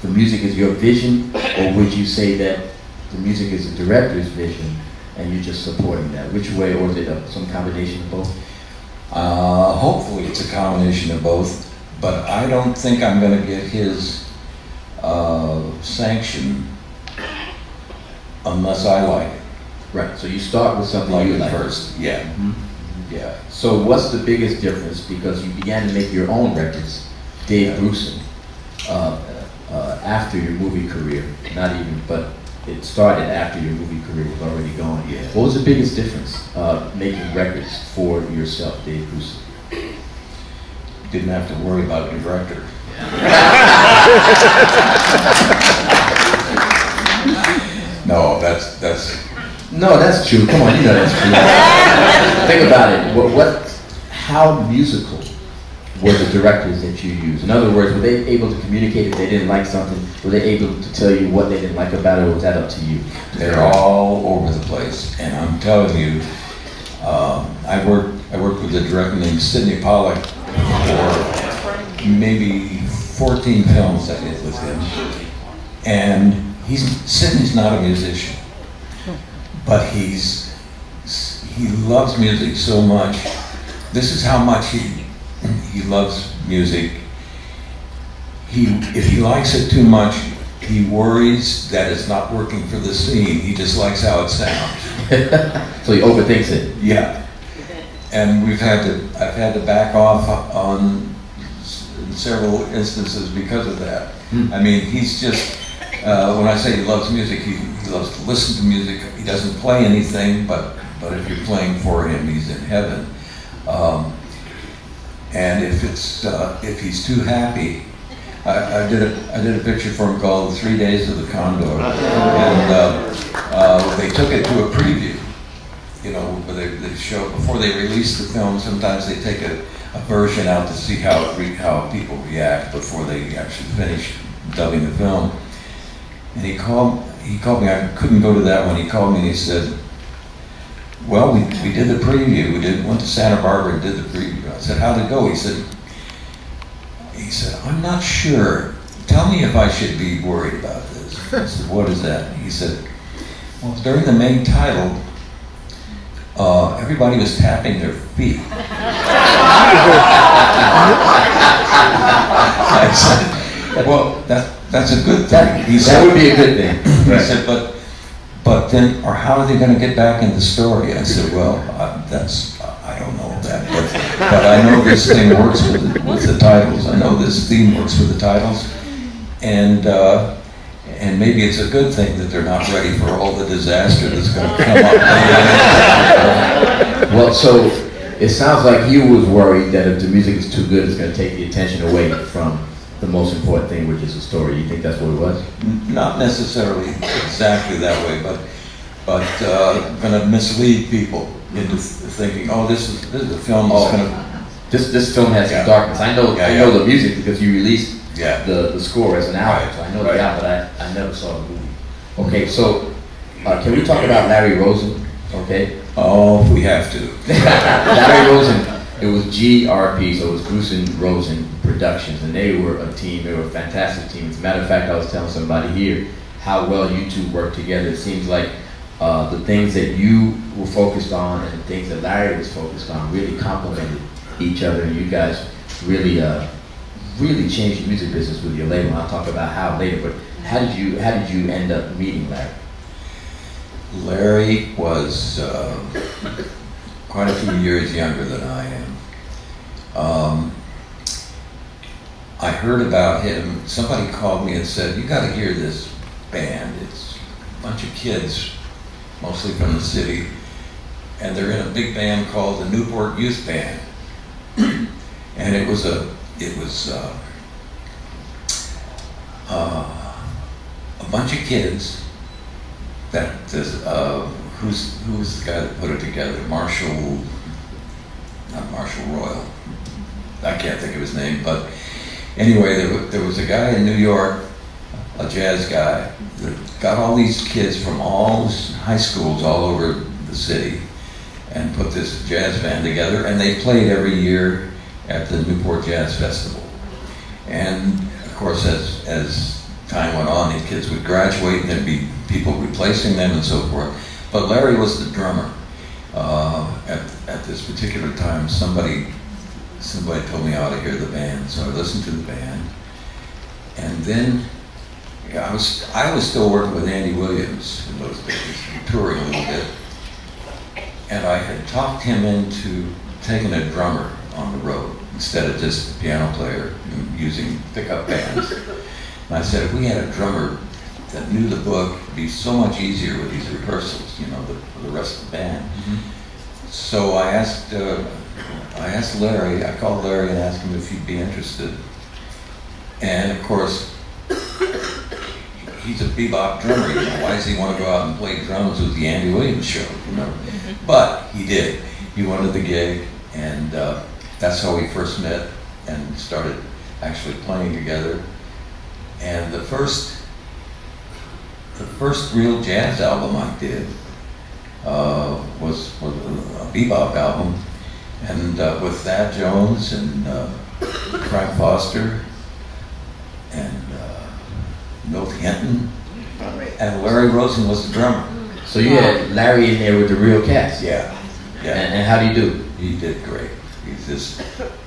S4: the music is your vision, or would you say that the music is the director's vision and you're just supporting that? Which way, or is it some combination of both?
S2: Hopefully it's a combination of both, but I don't think I'm going to get his sanction unless I like it.
S4: Right, so you start with something
S2: like
S4: you
S2: it
S4: like
S2: first. Yeah.
S4: Mm-hmm. Yeah. So what's the biggest difference, because you began to make your own records, Dave Grusin, after your movie career, not even, but it started after your movie career was already going.
S2: Yeah.
S4: What was the biggest difference making records for yourself, Dave Grusin?
S2: Didn't have to worry about a director. No, that's
S4: no, that's true. Come on, you know that's true. Think about it. How musical were the directors that you used? In other words, were they able to communicate if they didn't like something? Were they able to tell you what they didn't like about it, or was that up to you?
S2: They're all over the place, and I'm telling you, I worked with a director named Sidney Pollack for maybe 14 films I did with him, and Sidney's not a musician, but he loves music so much. This is how much he loves music. If he likes it too much, he worries that it's not working for the scene. He just likes how it sounds.
S4: So he overthinks it.
S2: Yeah, and I've had to back off on several instances because of that. I mean, he's just, when I say he loves music, he loves to listen to music. He doesn't play anything, but if you're playing for him, he's in heaven. And if he's too happy, I did a picture for him called 3 Days of the Condor, and they took it to a preview. You know, where they show, before they release the film, sometimes they take a version out to see how people react before they actually finish dubbing the film. And he called me. I couldn't go to that one. He called me and he said, "Well, we did the preview. Went to Santa Barbara and did the preview." I said, "How'd it go?" He said, "I'm not sure. Tell me if I should be worried about this." I said, "What is that?" He said, "Well, during the main title, everybody was tapping their feet." I said, "Well, that's a good thing." He said,
S4: that would be a good thing.
S2: He said, but then, or how are they going to get back in the story? I said, "Well, I don't know that, but I know this thing works with the titles. I know this theme works with the titles, and maybe it's a good thing that they're not ready for all the disaster that's going to come up later."
S4: Well, so it sounds like he was worried that if the music is too good, it's going to take the attention away from the most important thing, which is the story. You think that's what it was?
S2: Not necessarily exactly that way, but but going to mislead people into thinking, oh, this is a film that's going to.
S4: This film has some darkness. I know the music because you released the score as an album, so I know the album, but I never saw the movie. Okay, so can we talk about Larry Rosen? Okay.
S2: Oh, we have to.
S4: Larry Rosen. It was GRP, so it was Grusin Rosen Productions, and they were a team. They were a fantastic team. As a matter of fact, I was telling somebody here how well you two work together. It seems like the things that you were focused on and the things that Larry was focused on really complemented each other. And you guys really, really changed the music business with your label. I'll talk about how later. But how did you end up meeting Larry?
S2: Larry was quite a few years younger than I am. I heard about him. Somebody called me and said, "You got to hear this band. It's a bunch of kids, mostly from the city, and they're in a big band called the Newport Youth Band." And it was a bunch of kids that who's the guy that put it together? Not Marshall Royal. I can't think of his name, but anyway, there was a guy in New York, a jazz guy, that got all these kids from all high schools all over the city and put this jazz band together, and they played every year at the Newport Jazz Festival. And of course, as time went on, these kids would graduate and there'd be people replacing them and so forth. But Larry was the drummer. At this particular time, somebody told me I ought to hear the band, so I listened to the band. And then I was still working with Andy Williams in those days, touring a little bit. And I had talked him into taking a drummer on the road instead of just a piano player using pickup bands. And I said, if we had a drummer that knew the book, it'd be so much easier with these rehearsals, for the rest of the band. Mm-hmm. So I asked Larry, I called Larry and asked him if he'd be interested. And of course, he's a bebop drummer, why does he want to go out and play drums with the Andy Williams show, But he did. He wanted the gig, and that's how we first met and started actually playing together. And the first real jazz album I did was a bebop album, and with Thad Jones and Frank Foster and Milt Hinton, and Larry Rosen was the drummer.
S4: So you had Larry in there with the real cast?
S2: Yeah.
S4: And how do you do?
S2: He did great. He's just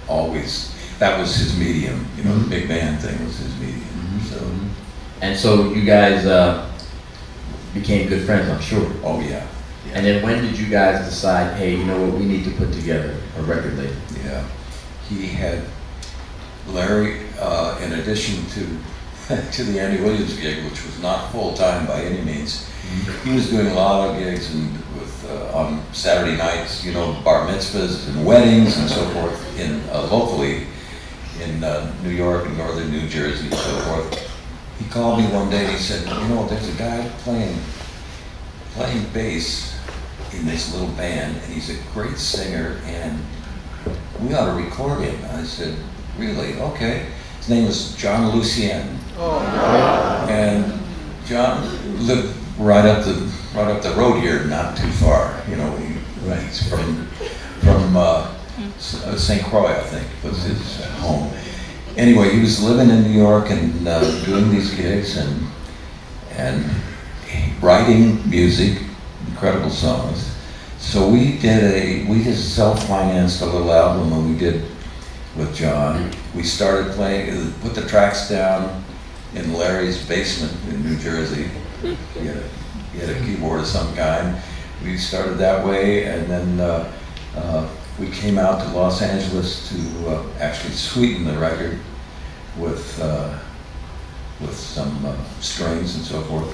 S2: always, that was his medium, the big band thing was his medium.
S4: Mm-hmm. And so you guys became good friends, I'm sure.
S2: Oh yeah.
S4: And then when did you guys decide, hey, you know what, we need to put together a record label?
S2: Yeah. He had Larry, in addition to the Andy Williams gig, which was not full-time by any means, he was doing a lot of gigs on Saturday nights, bar mitzvahs and weddings and so forth, locally in New York and northern New Jersey and so forth. He called me one day and he said, there's a guy playing bass in this little band, and he's a great singer, and we ought to record him. I said, really? Okay. His name was John Lucien. Oh. And John lived right up the road here, not too far. He's from St. Croix, I think, was his home. Anyway, he was living in New York and doing these gigs and writing music, incredible songs. So we just self-financed a little album that we did with John. We started playing, put the tracks down in Larry's basement in New Jersey. He had a keyboard of some kind. We started that way, and then we came out to Los Angeles to actually sweeten the record with some strings and so forth.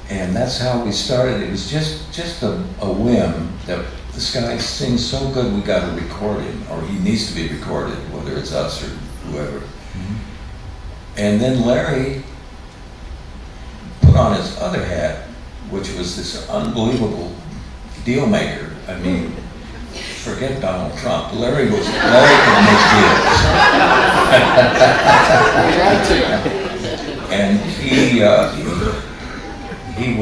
S2: And that's how we started. It was just a whim that this guy sings so good we got to record him, or he needs to be recorded, whether it's us or whoever. Mm-hmm. And then Larry put on his other hat which was this unbelievable deal maker. I mean, forget Donald Trump. Larry could make deals. And he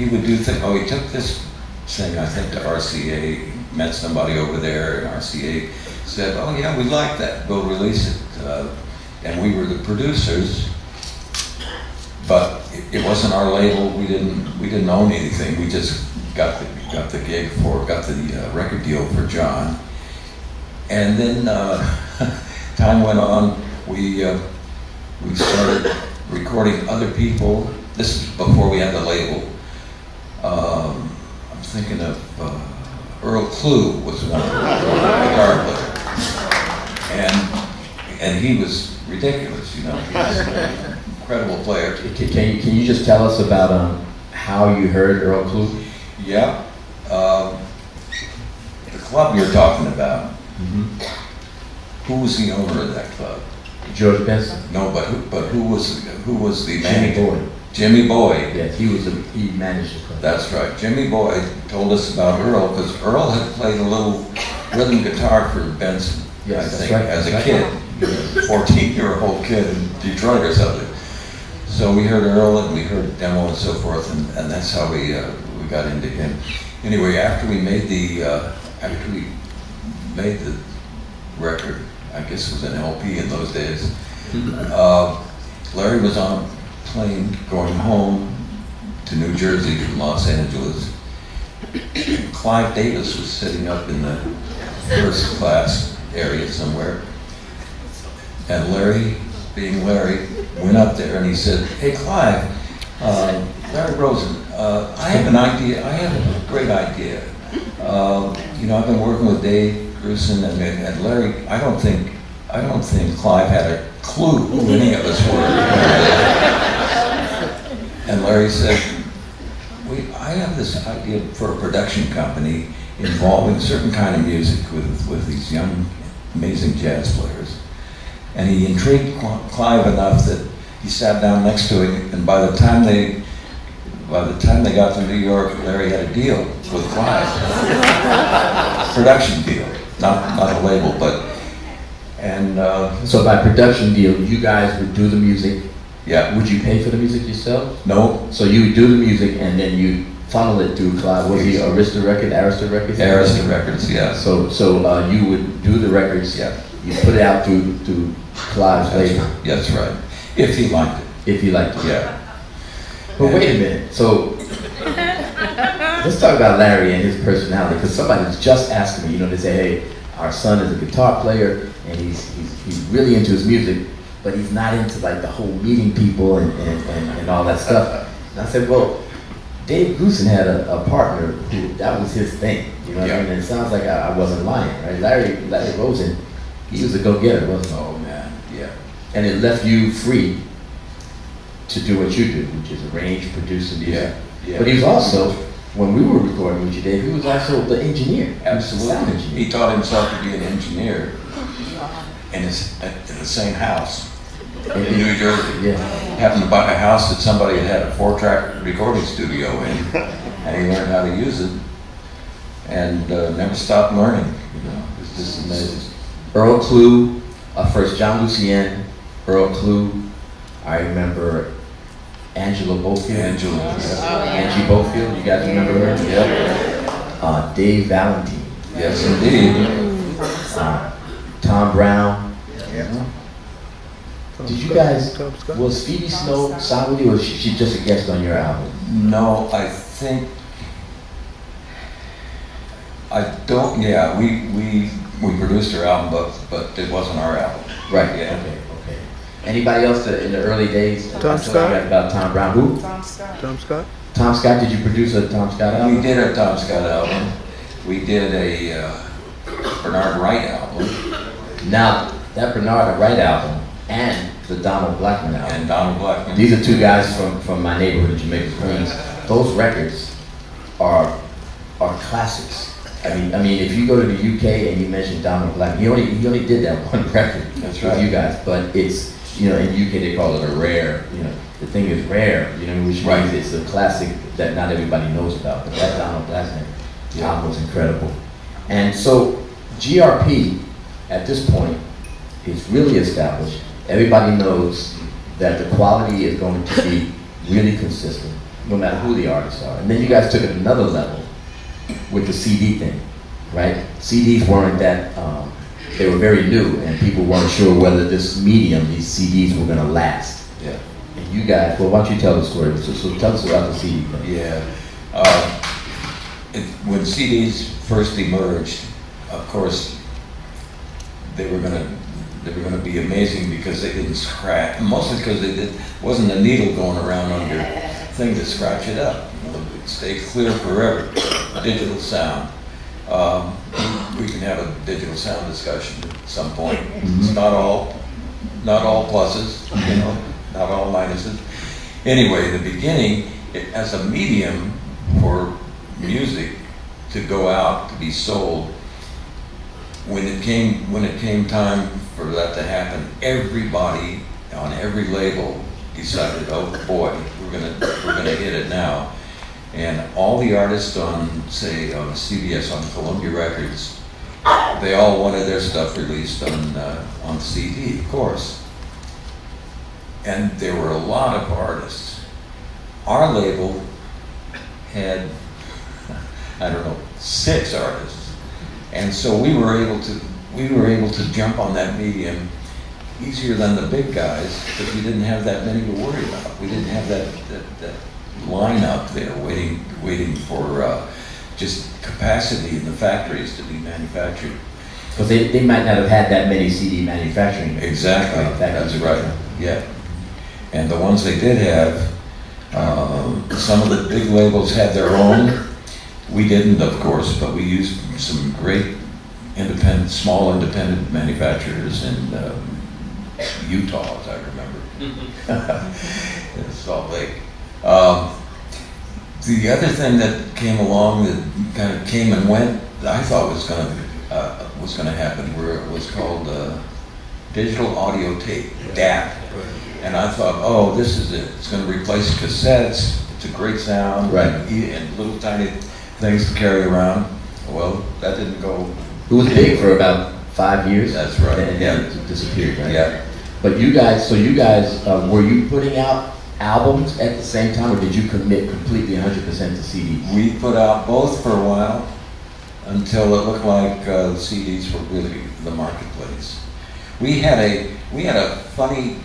S2: would do things. Oh, he took this thing, I think, to RCA, met somebody over there, and RCA said, "Oh yeah, we like that. We'll release it." And we were the producers, but it wasn't our label. We didn't own anything. We just got the gig got the record deal for John. And then time went on. We started recording other people. This is before we had the label. I'm thinking of Earl Klugh was one of the guitar player, and he was ridiculous, you know. He was an incredible player.
S4: Can you just tell us about how you heard Earl Klugh?
S2: Yeah, the club you're talking about.
S4: Mm-hmm.
S2: Who was the owner of that club?
S4: George Benson?
S2: No, but who was the
S4: Jimmy
S2: manager?
S4: Boyd.
S2: Jimmy Boyd.
S4: Yes, he managed the club.
S2: That's right. Jimmy Boyd told us about Earl because Earl had played a little rhythm guitar for Benson.
S4: Yes,
S2: I
S4: that's
S2: think,
S4: right.
S2: as a
S4: That's
S2: kid,
S4: right.
S2: 14-year-old kid in Detroit or something. So we heard Earl and we heard demo and so forth, and that's how we got into him. Anyway, after we made the record, I guess it was an LP in those days. Larry was on a plane going home to New Jersey from Los Angeles. Clive Davis was sitting up in the first class area somewhere. And Larry, being Larry, went up there and he said, "Hey Clive, Larry Rosen, I have an idea, I have a great idea. You know, I've been working with Dave Grusin and Larry, I don't think Clive had a clue who any of us were." And Larry said, "I have this idea for a production company involving certain kind of music with these young, amazing jazz players." And he intrigued Clive enough that he sat down next to him, and by the time they got to New York, Larry had a deal with Clive. Production deal, not a label, but, and...
S4: So by production deal, you guys would do the music.
S2: Yeah.
S4: Would you pay for the music yourself?
S2: No.
S4: So you would do the music and then you funnel it through Clive. Was he Arista Records?
S2: Arista Records, yeah.
S4: So you would do the records.
S2: Yeah.
S4: You put it out through Clive's label.
S2: That's right. If he liked it.
S4: If he liked it.
S2: Yeah.
S4: But wait a minute. So let's talk about Larry and his personality, because somebody's just asking me. You know, they say, "Hey, our son is a guitar player and he's really into his music, but he's not into like the whole meeting people and all that stuff." And I said, "Well, Dave Grusin had a partner who that was his thing. You know what I mean? And it sounds like I wasn't lying, right? Larry Rosen, he was a go-getter, wasn't he?
S2: Oh man, yeah.
S4: And it left you free to do what you do, which is arrange, produce, and music.
S2: Yeah.
S4: But he was also, when we were recording with you, Dave, he was also the engineer.
S2: Absolutely.
S4: Sound engineer.
S2: He taught himself to be an engineer in the same house in New Jersey.
S4: Yeah.
S2: Happened to buy a house that somebody had a 4-track recording studio in, and he learned how to use it, and never stopped learning. You know, it's just amazing.
S4: Earl Klugh, first John Lucien, Earl Klugh. I remember Angela Bofield. Angie Bofield, you guys remember her?
S2: Yep.
S4: Dave Valentine.
S2: Yes, indeed.
S4: Tom Brown.
S2: Yeah.
S4: Did you guys, was Phoebe Snow signed with you, or was she just a guest on your album?
S2: No, I think, yeah, we produced her album, but it wasn't our album.
S4: Right,
S2: Yeah.
S4: Okay. Anybody else in the early days?
S3: Tom Scott?
S4: About Tom Brown. Who?
S3: Tom Scott?
S4: Tom Scott, did you produce a Tom Scott album?
S2: We did a Tom Scott album. We did a Bernard Wright album.
S4: Now, that Bernard Wright album and the Donald Blackman album.
S2: And Donald Blackman.
S4: These are two guys from my neighborhood in Jamaica, Queens. Those records are classics. I mean, if you go to the UK and you mention Donald Blackman, he only did that one record
S2: That's
S4: with
S2: right.
S4: you guys, but it's you know, in UK they call it a rare, you know, the thing is rare, you know, which means it's a classic that not everybody knows about, but that Donald Glasner album was incredible. And so GRP at this point is really established. Everybody knows that the quality is going to be really consistent, no matter who the artists are. And then you guys took it another level with the CD thing, right? CDs weren't that, they were very new, and people weren't sure whether this medium, these CDs, were going to last.
S2: Yeah.
S4: And you guys, well, why don't you tell the story? So tell us about the CD thing.
S2: Yeah. When CDs first emerged, of course, they were gonna be amazing because they didn't scratch. Mostly because wasn't a needle going around on your thing to scratch it up. It stayed clear forever. Digital sound. We can have a digital sound discussion at some point. It's not all pluses, you know, not all minuses. Anyway, the beginning, as a medium for music to go out, to be sold, when it came time for that to happen, everybody on every label decided, oh boy, we're gonna hit it now. And all the artists on, say, on CBS, on Columbia Records, they all wanted their stuff released on CD, of course. And there were a lot of artists. Our label had, I don't know, 6 artists. And so we were able to jump on that medium easier than the big guys, because we didn't have that many to worry about. We didn't have that line up there waiting for just capacity in the factories to be manufactured.
S4: Because they might not have had that many CD manufacturing.
S2: Exactly, that's right, yeah. And the ones they did have, some of the big labels had their own. We didn't, of course, but we used some great small independent manufacturers in Utah, as I remember. In Salt Lake. The other thing that came along that kind of came and went, that I thought was going to happen, where it was called digital audio tape, DAT. And I thought, oh, this is it. It's going to replace cassettes. It's a great sound,
S4: right?
S2: And little tiny things to carry around. Well, that didn't go.
S4: It was big for about 5 years.
S2: That's right.
S4: And then it disappeared, right?
S2: Yeah.
S4: But you guys, were you putting out albums at the same time, or did you commit completely 100% to CDs?
S2: We put out both for a while until it looked like the CDs were really the marketplace. We had a funny.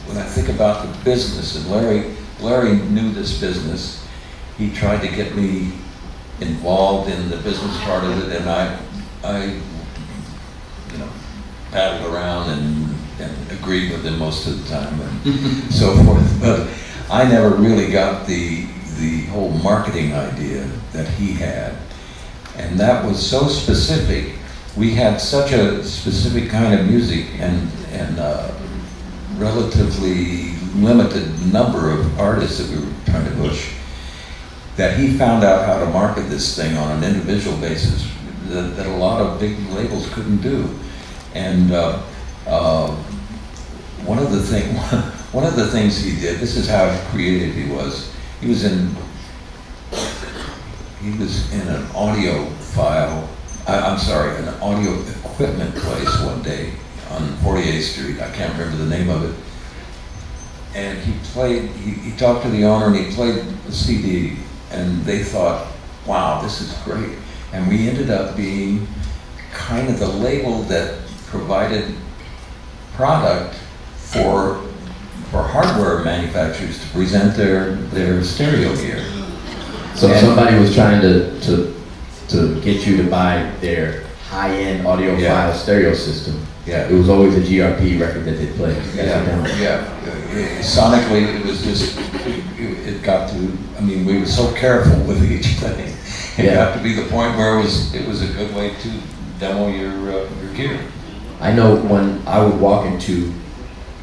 S2: When I think about the business, and Larry knew this business, he tried to get me involved in the business part of it, and I paddled around and agreed with him most of the time and so forth. But I never really got the whole marketing idea that he had, and that was so specific. We had such a specific kind of music and relatively limited number of artists that we were trying to push, that he found out how to market this thing on an individual basis that a lot of big labels couldn't do. And one of the things he did, this is how creative he was. He was in an an audio equipment place one day on 48th Street. I can't remember the name of it. And he talked to the owner and he played the CD, and they thought, wow, this is great. And we ended up being kind of the label that provided product for hardware manufacturers to present their stereo gear.
S4: So if somebody was trying to get you to buy their high-end audiophile stereo system, it was always a GRP record that they played.
S2: Sonically, it was just, it got to, I mean, we were so careful with each thing. It got to be the point where it was a good way to demo your gear.
S4: I know when I would walk into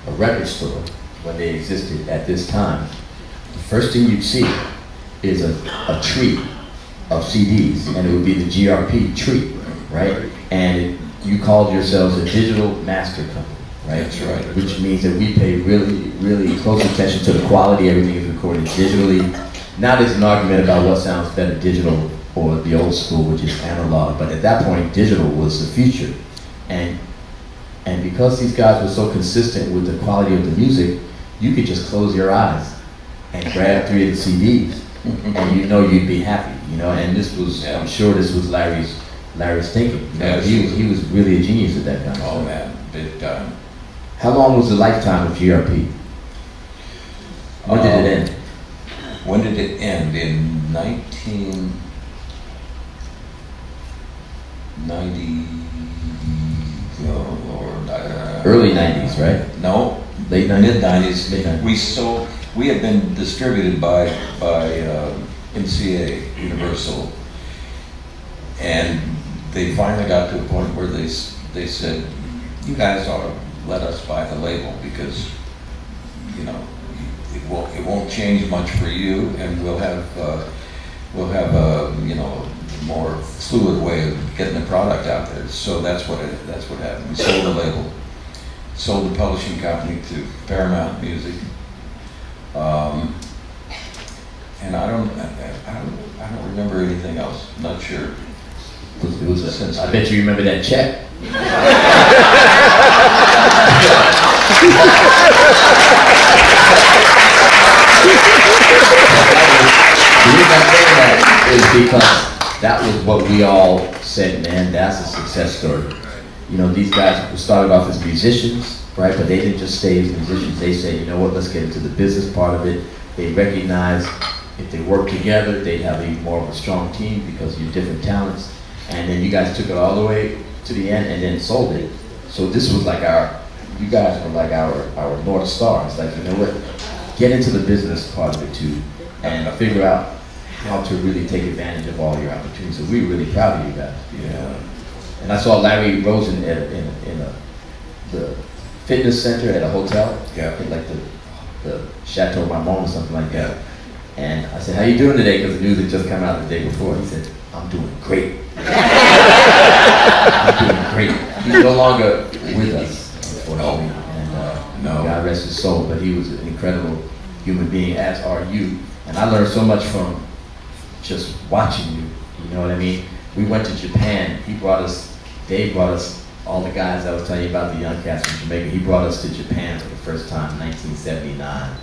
S4: a record store, when they existed at this time, the first thing you'd see is a tree of CDs, and it would be the GRP tree, right? And you called yourselves a digital master company. right?
S2: That's right.
S4: Which means that we pay really, really close attention to the quality. Everything is recorded digitally. Now there's an argument about what sounds better, digital or the old school, which is analog. But at that point, digital was the future. And because these guys were so consistent with the quality of the music, you could just close your eyes and grab 3 of the CDs, and you know you'd be happy, you know. And this was, I'm sure this was Larry's thinking. You know, he was really a genius at that time.
S2: Oh man, big time.
S4: How long was the lifetime of GRP? When did it end?
S2: When did it end? In 1990. Oh Lord.
S4: Early 90s, right?
S2: No.
S4: Late 90s?
S2: Mid-90s.
S4: Mid-90s.
S2: We had been distributed by MCA, Universal, and they finally got to a point where they said, you guys ought to let us buy the label because, you know, it won't change much for you, and we'll have a, you know, more fluid way of getting the product out there. So that's what happened. We sold the label, sold the publishing company to Paramount Music, and I don't remember anything else. Not sure.
S4: It was I bet you remember that check. The reason I say that is because that was what we all said, man, that's a success story. You know, these guys started off as musicians, right? But they didn't just stay as musicians. They said, you know what, let's get into the business part of it. They recognized if they worked together, they'd have a more of a strong team because of your different talents. And then you guys took it all the way to the end and then sold it. So this was like you guys were like our North Star. It's like, you know what, get into the business part of it too and figure out how to really take advantage of all your opportunities. So we're really proud of you guys.
S2: Yeah.
S4: And I saw Larry Rosen in the fitness center at a hotel.
S2: Yeah.
S4: In like the Chateau Marmont or something like that. And I said, how you doing today? Because the news had just come out the day before. He said, I'm doing great. I'm doing great. He's no longer with us, unfortunately. And God rest his soul, but he was an incredible human being, as are you. And I learned so much from just watching you, you know what I mean? We went to Japan. Dave brought us, all the guys I was telling you about, the young cats from Jamaica, he brought us to Japan for the first time in 1979.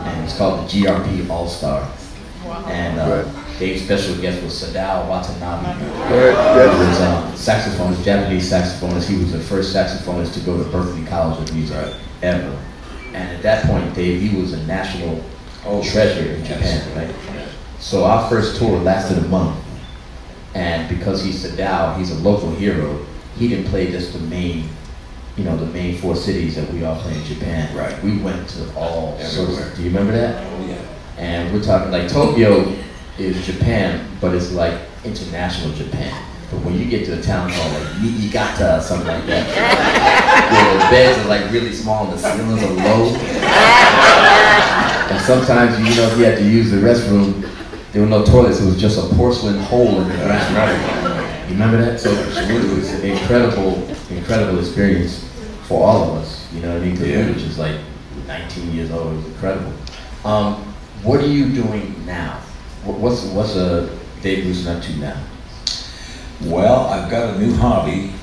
S4: And it was called the GRP All-Stars. And Dave's special guest was Sadao Watanabe. He was saxophonist, Japanese saxophonist. He was the first saxophonist to go to Berklee College of Music ever. And at that point, Dave, he was a national treasure in Japan, right? So our first tour lasted a month. And because he's Sadao, he's a local hero, he didn't play just the main, you know, the main 4 cities that we all play in Japan.
S2: Right.
S4: We went to all
S2: everywhere.
S4: sorts. Do you remember that?
S2: Oh yeah.
S4: And we're talking like Tokyo is Japan, but it's like international Japan. But when you get to a town called like Niigata or something like that, where the beds are like really small and the ceilings are low, and sometimes you know if you had to use the restroom, there were no toilets. It was just a porcelain hole in the restroom. You remember that? So it was an incredible experience for all of us. You know what I mean? Because we were just like 19 years old. It was incredible. What are you doing now? What's Dave Grusin up to now?
S2: Well, I've got a new hobby.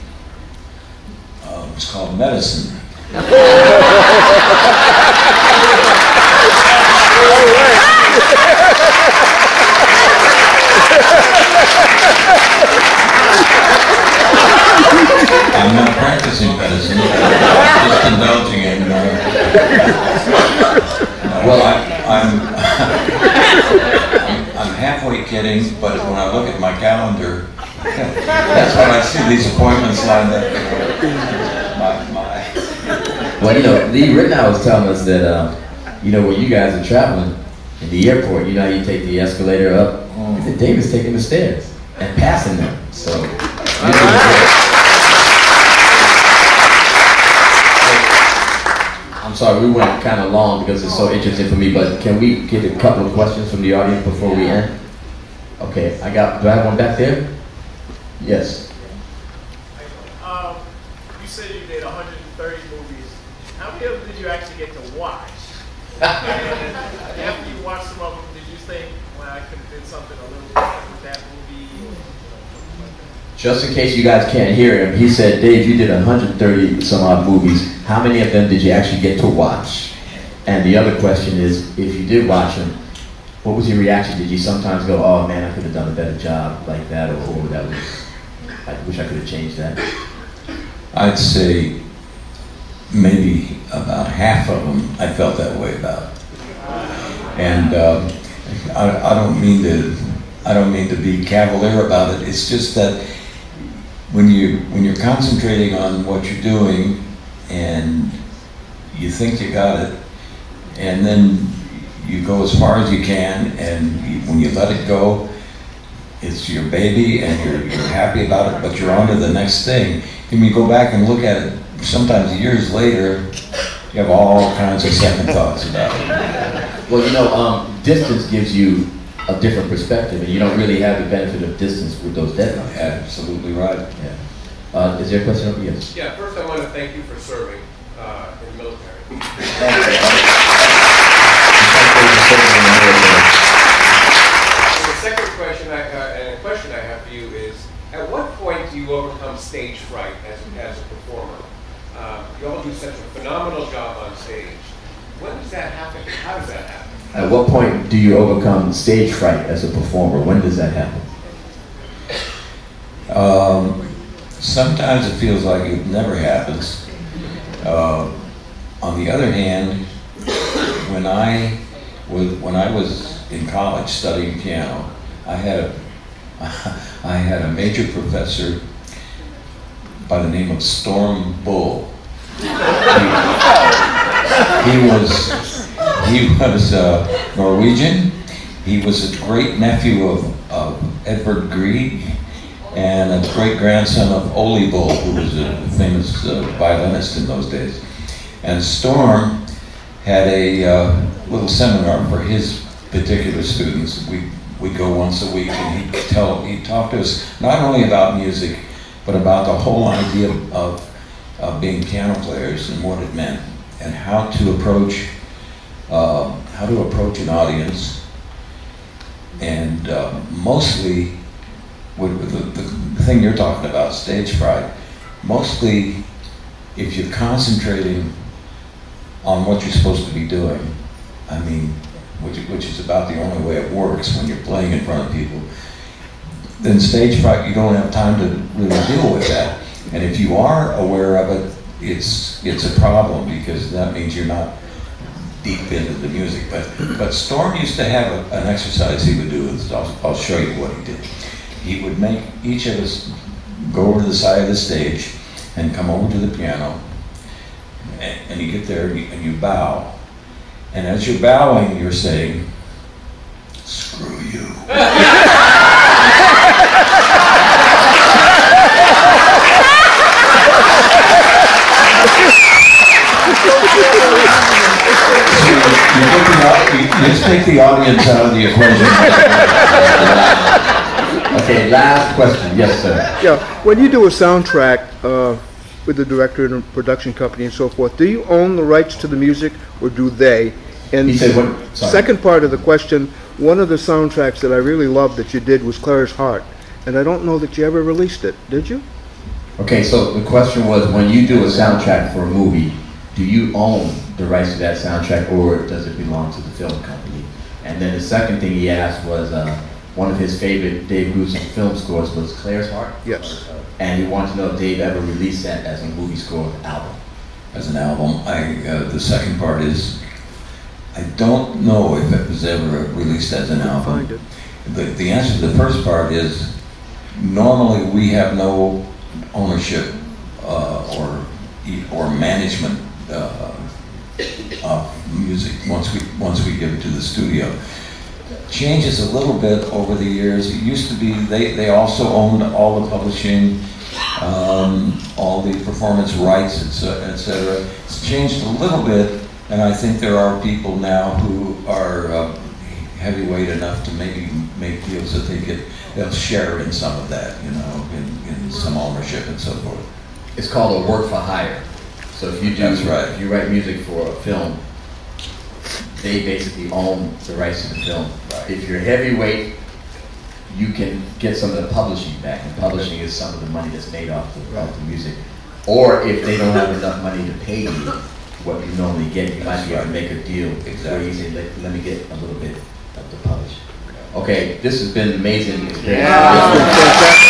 S2: It's called medicine. I'm not practicing medicine. I'm just indulging in. Well, I'm halfway kidding, but when I look at my calendar, that's when I see these appointments lined up.
S4: Well, you know, Lee Rittenhouse was telling us that, you know, when you guys are traveling in the airport, you know how you take the escalator up? He said David's taking the stairs and passing them. So, I'm sorry, we went kind of long because it's so interesting for me, but can we get a couple of questions from the audience before we end? Okay, do I have one back there? Yes.
S5: You said you did 130 movies. you actually get to watch? And after you watched some of them, did you think, well, I could have did something a little different with that movie?
S4: Just in case you guys can't hear him, he said, Dave, you did 130 some odd movies. How many of them did you actually get to watch? And the other question is, if you did watch them, what was your reaction? Did you sometimes go, oh man, I could have done a better job like that, or that was, I wish I could have changed that?
S2: I'd say maybe about half of them I felt that way about. And I don't mean to be cavalier about it. It's just that when you're concentrating on what you're doing and you think you got it, and then you go as far as you can, and when you let it go, it's your baby and you're happy about it, but you're on to the next thing. And you go back and look at it, sometimes years later, you have all kinds of second thoughts about it.
S4: Well, you know, distance gives you a different perspective, and you don't really have the benefit of distance with those deadlines.
S2: Absolutely right.
S4: Yeah. Is there a question over here?
S6: Yeah, first I want to thank you for serving in the military. The second question and a question I have for you is, at what point do you overcome stage fright as a performer? You all do such a phenomenal job on stage. When does that happen? How does that happen?
S4: At what point do you overcome stage fright as a performer? When does that happen?
S2: Sometimes it feels like it never happens. On the other hand, when I was in college studying piano, I had a major professor by the name of Storm Bull. He was Norwegian. He was a great nephew of Edvard Grieg and a great grandson of Ole Bull, who was a famous violinist in those days. And Storm had a little seminar for his particular students. We'd go once a week, and he'd talk to us not only about music, but about the whole idea of being piano players and what it meant, and how to approach an audience, and mostly with the thing you're talking about, stage fright. Mostly, if you're concentrating on what you're supposed to be doing, I mean, which is about the only way it works when you're playing in front of people, then stage fright, you don't have time to really deal with that. And if you are aware of it, it's a problem, because that means you're not deep into the music. But Storm used to have an exercise he would do. I'll show you what he did. He would make each of us go over to the side of the stage and come over to the piano, and you get there and you bow. And as you're bowing, you're saying, "Screw you." You just take the audience out of the equation.
S4: Okay, last question. Yes, sir.
S3: Yeah, when you do a soundtrack with the director and the production company and so forth, do you own the rights to the music, or do they? And
S4: He said what? Sorry.
S3: second part of the question, one of the soundtracks that I really loved that you did was Claire's Heart, and I don't know that you ever released it. Did you?
S4: Okay, so the question was, when you do a soundtrack for a movie, do you own the rights to that soundtrack, or does it belong to the film company? And then the second thing he asked was, one of his favorite Dave Grusin film scores was Claire's Heart?
S3: Yes.
S4: And he wanted to know if Dave ever released that as a movie score album.
S2: As an album, the second part is, I don't know if it was ever released as an album.
S3: Find it.
S2: The answer to the first part is, normally we have no ownership or management of music once we give it to the studio. Changes a little bit over the years. It used to be they also owned all the publishing, all the performance rights, etc. It's changed a little bit, and I think there are people now who are heavyweight enough to maybe make deals that they'll share in some of that, you know, in some ownership and so forth.
S4: It's called a work for hire. So if you do,
S1: That's right.
S4: if you write music for a film, they basically own the rights to the film.
S1: Right.
S4: If you're heavyweight, you can get some of the publishing back, and publishing is some of the money that's made off the music. Or if they don't have enough money to pay you what you normally get, you might be able to make a deal where you say, let me get a little bit of the publish. Okay, this has been amazing experience.
S3: Yeah.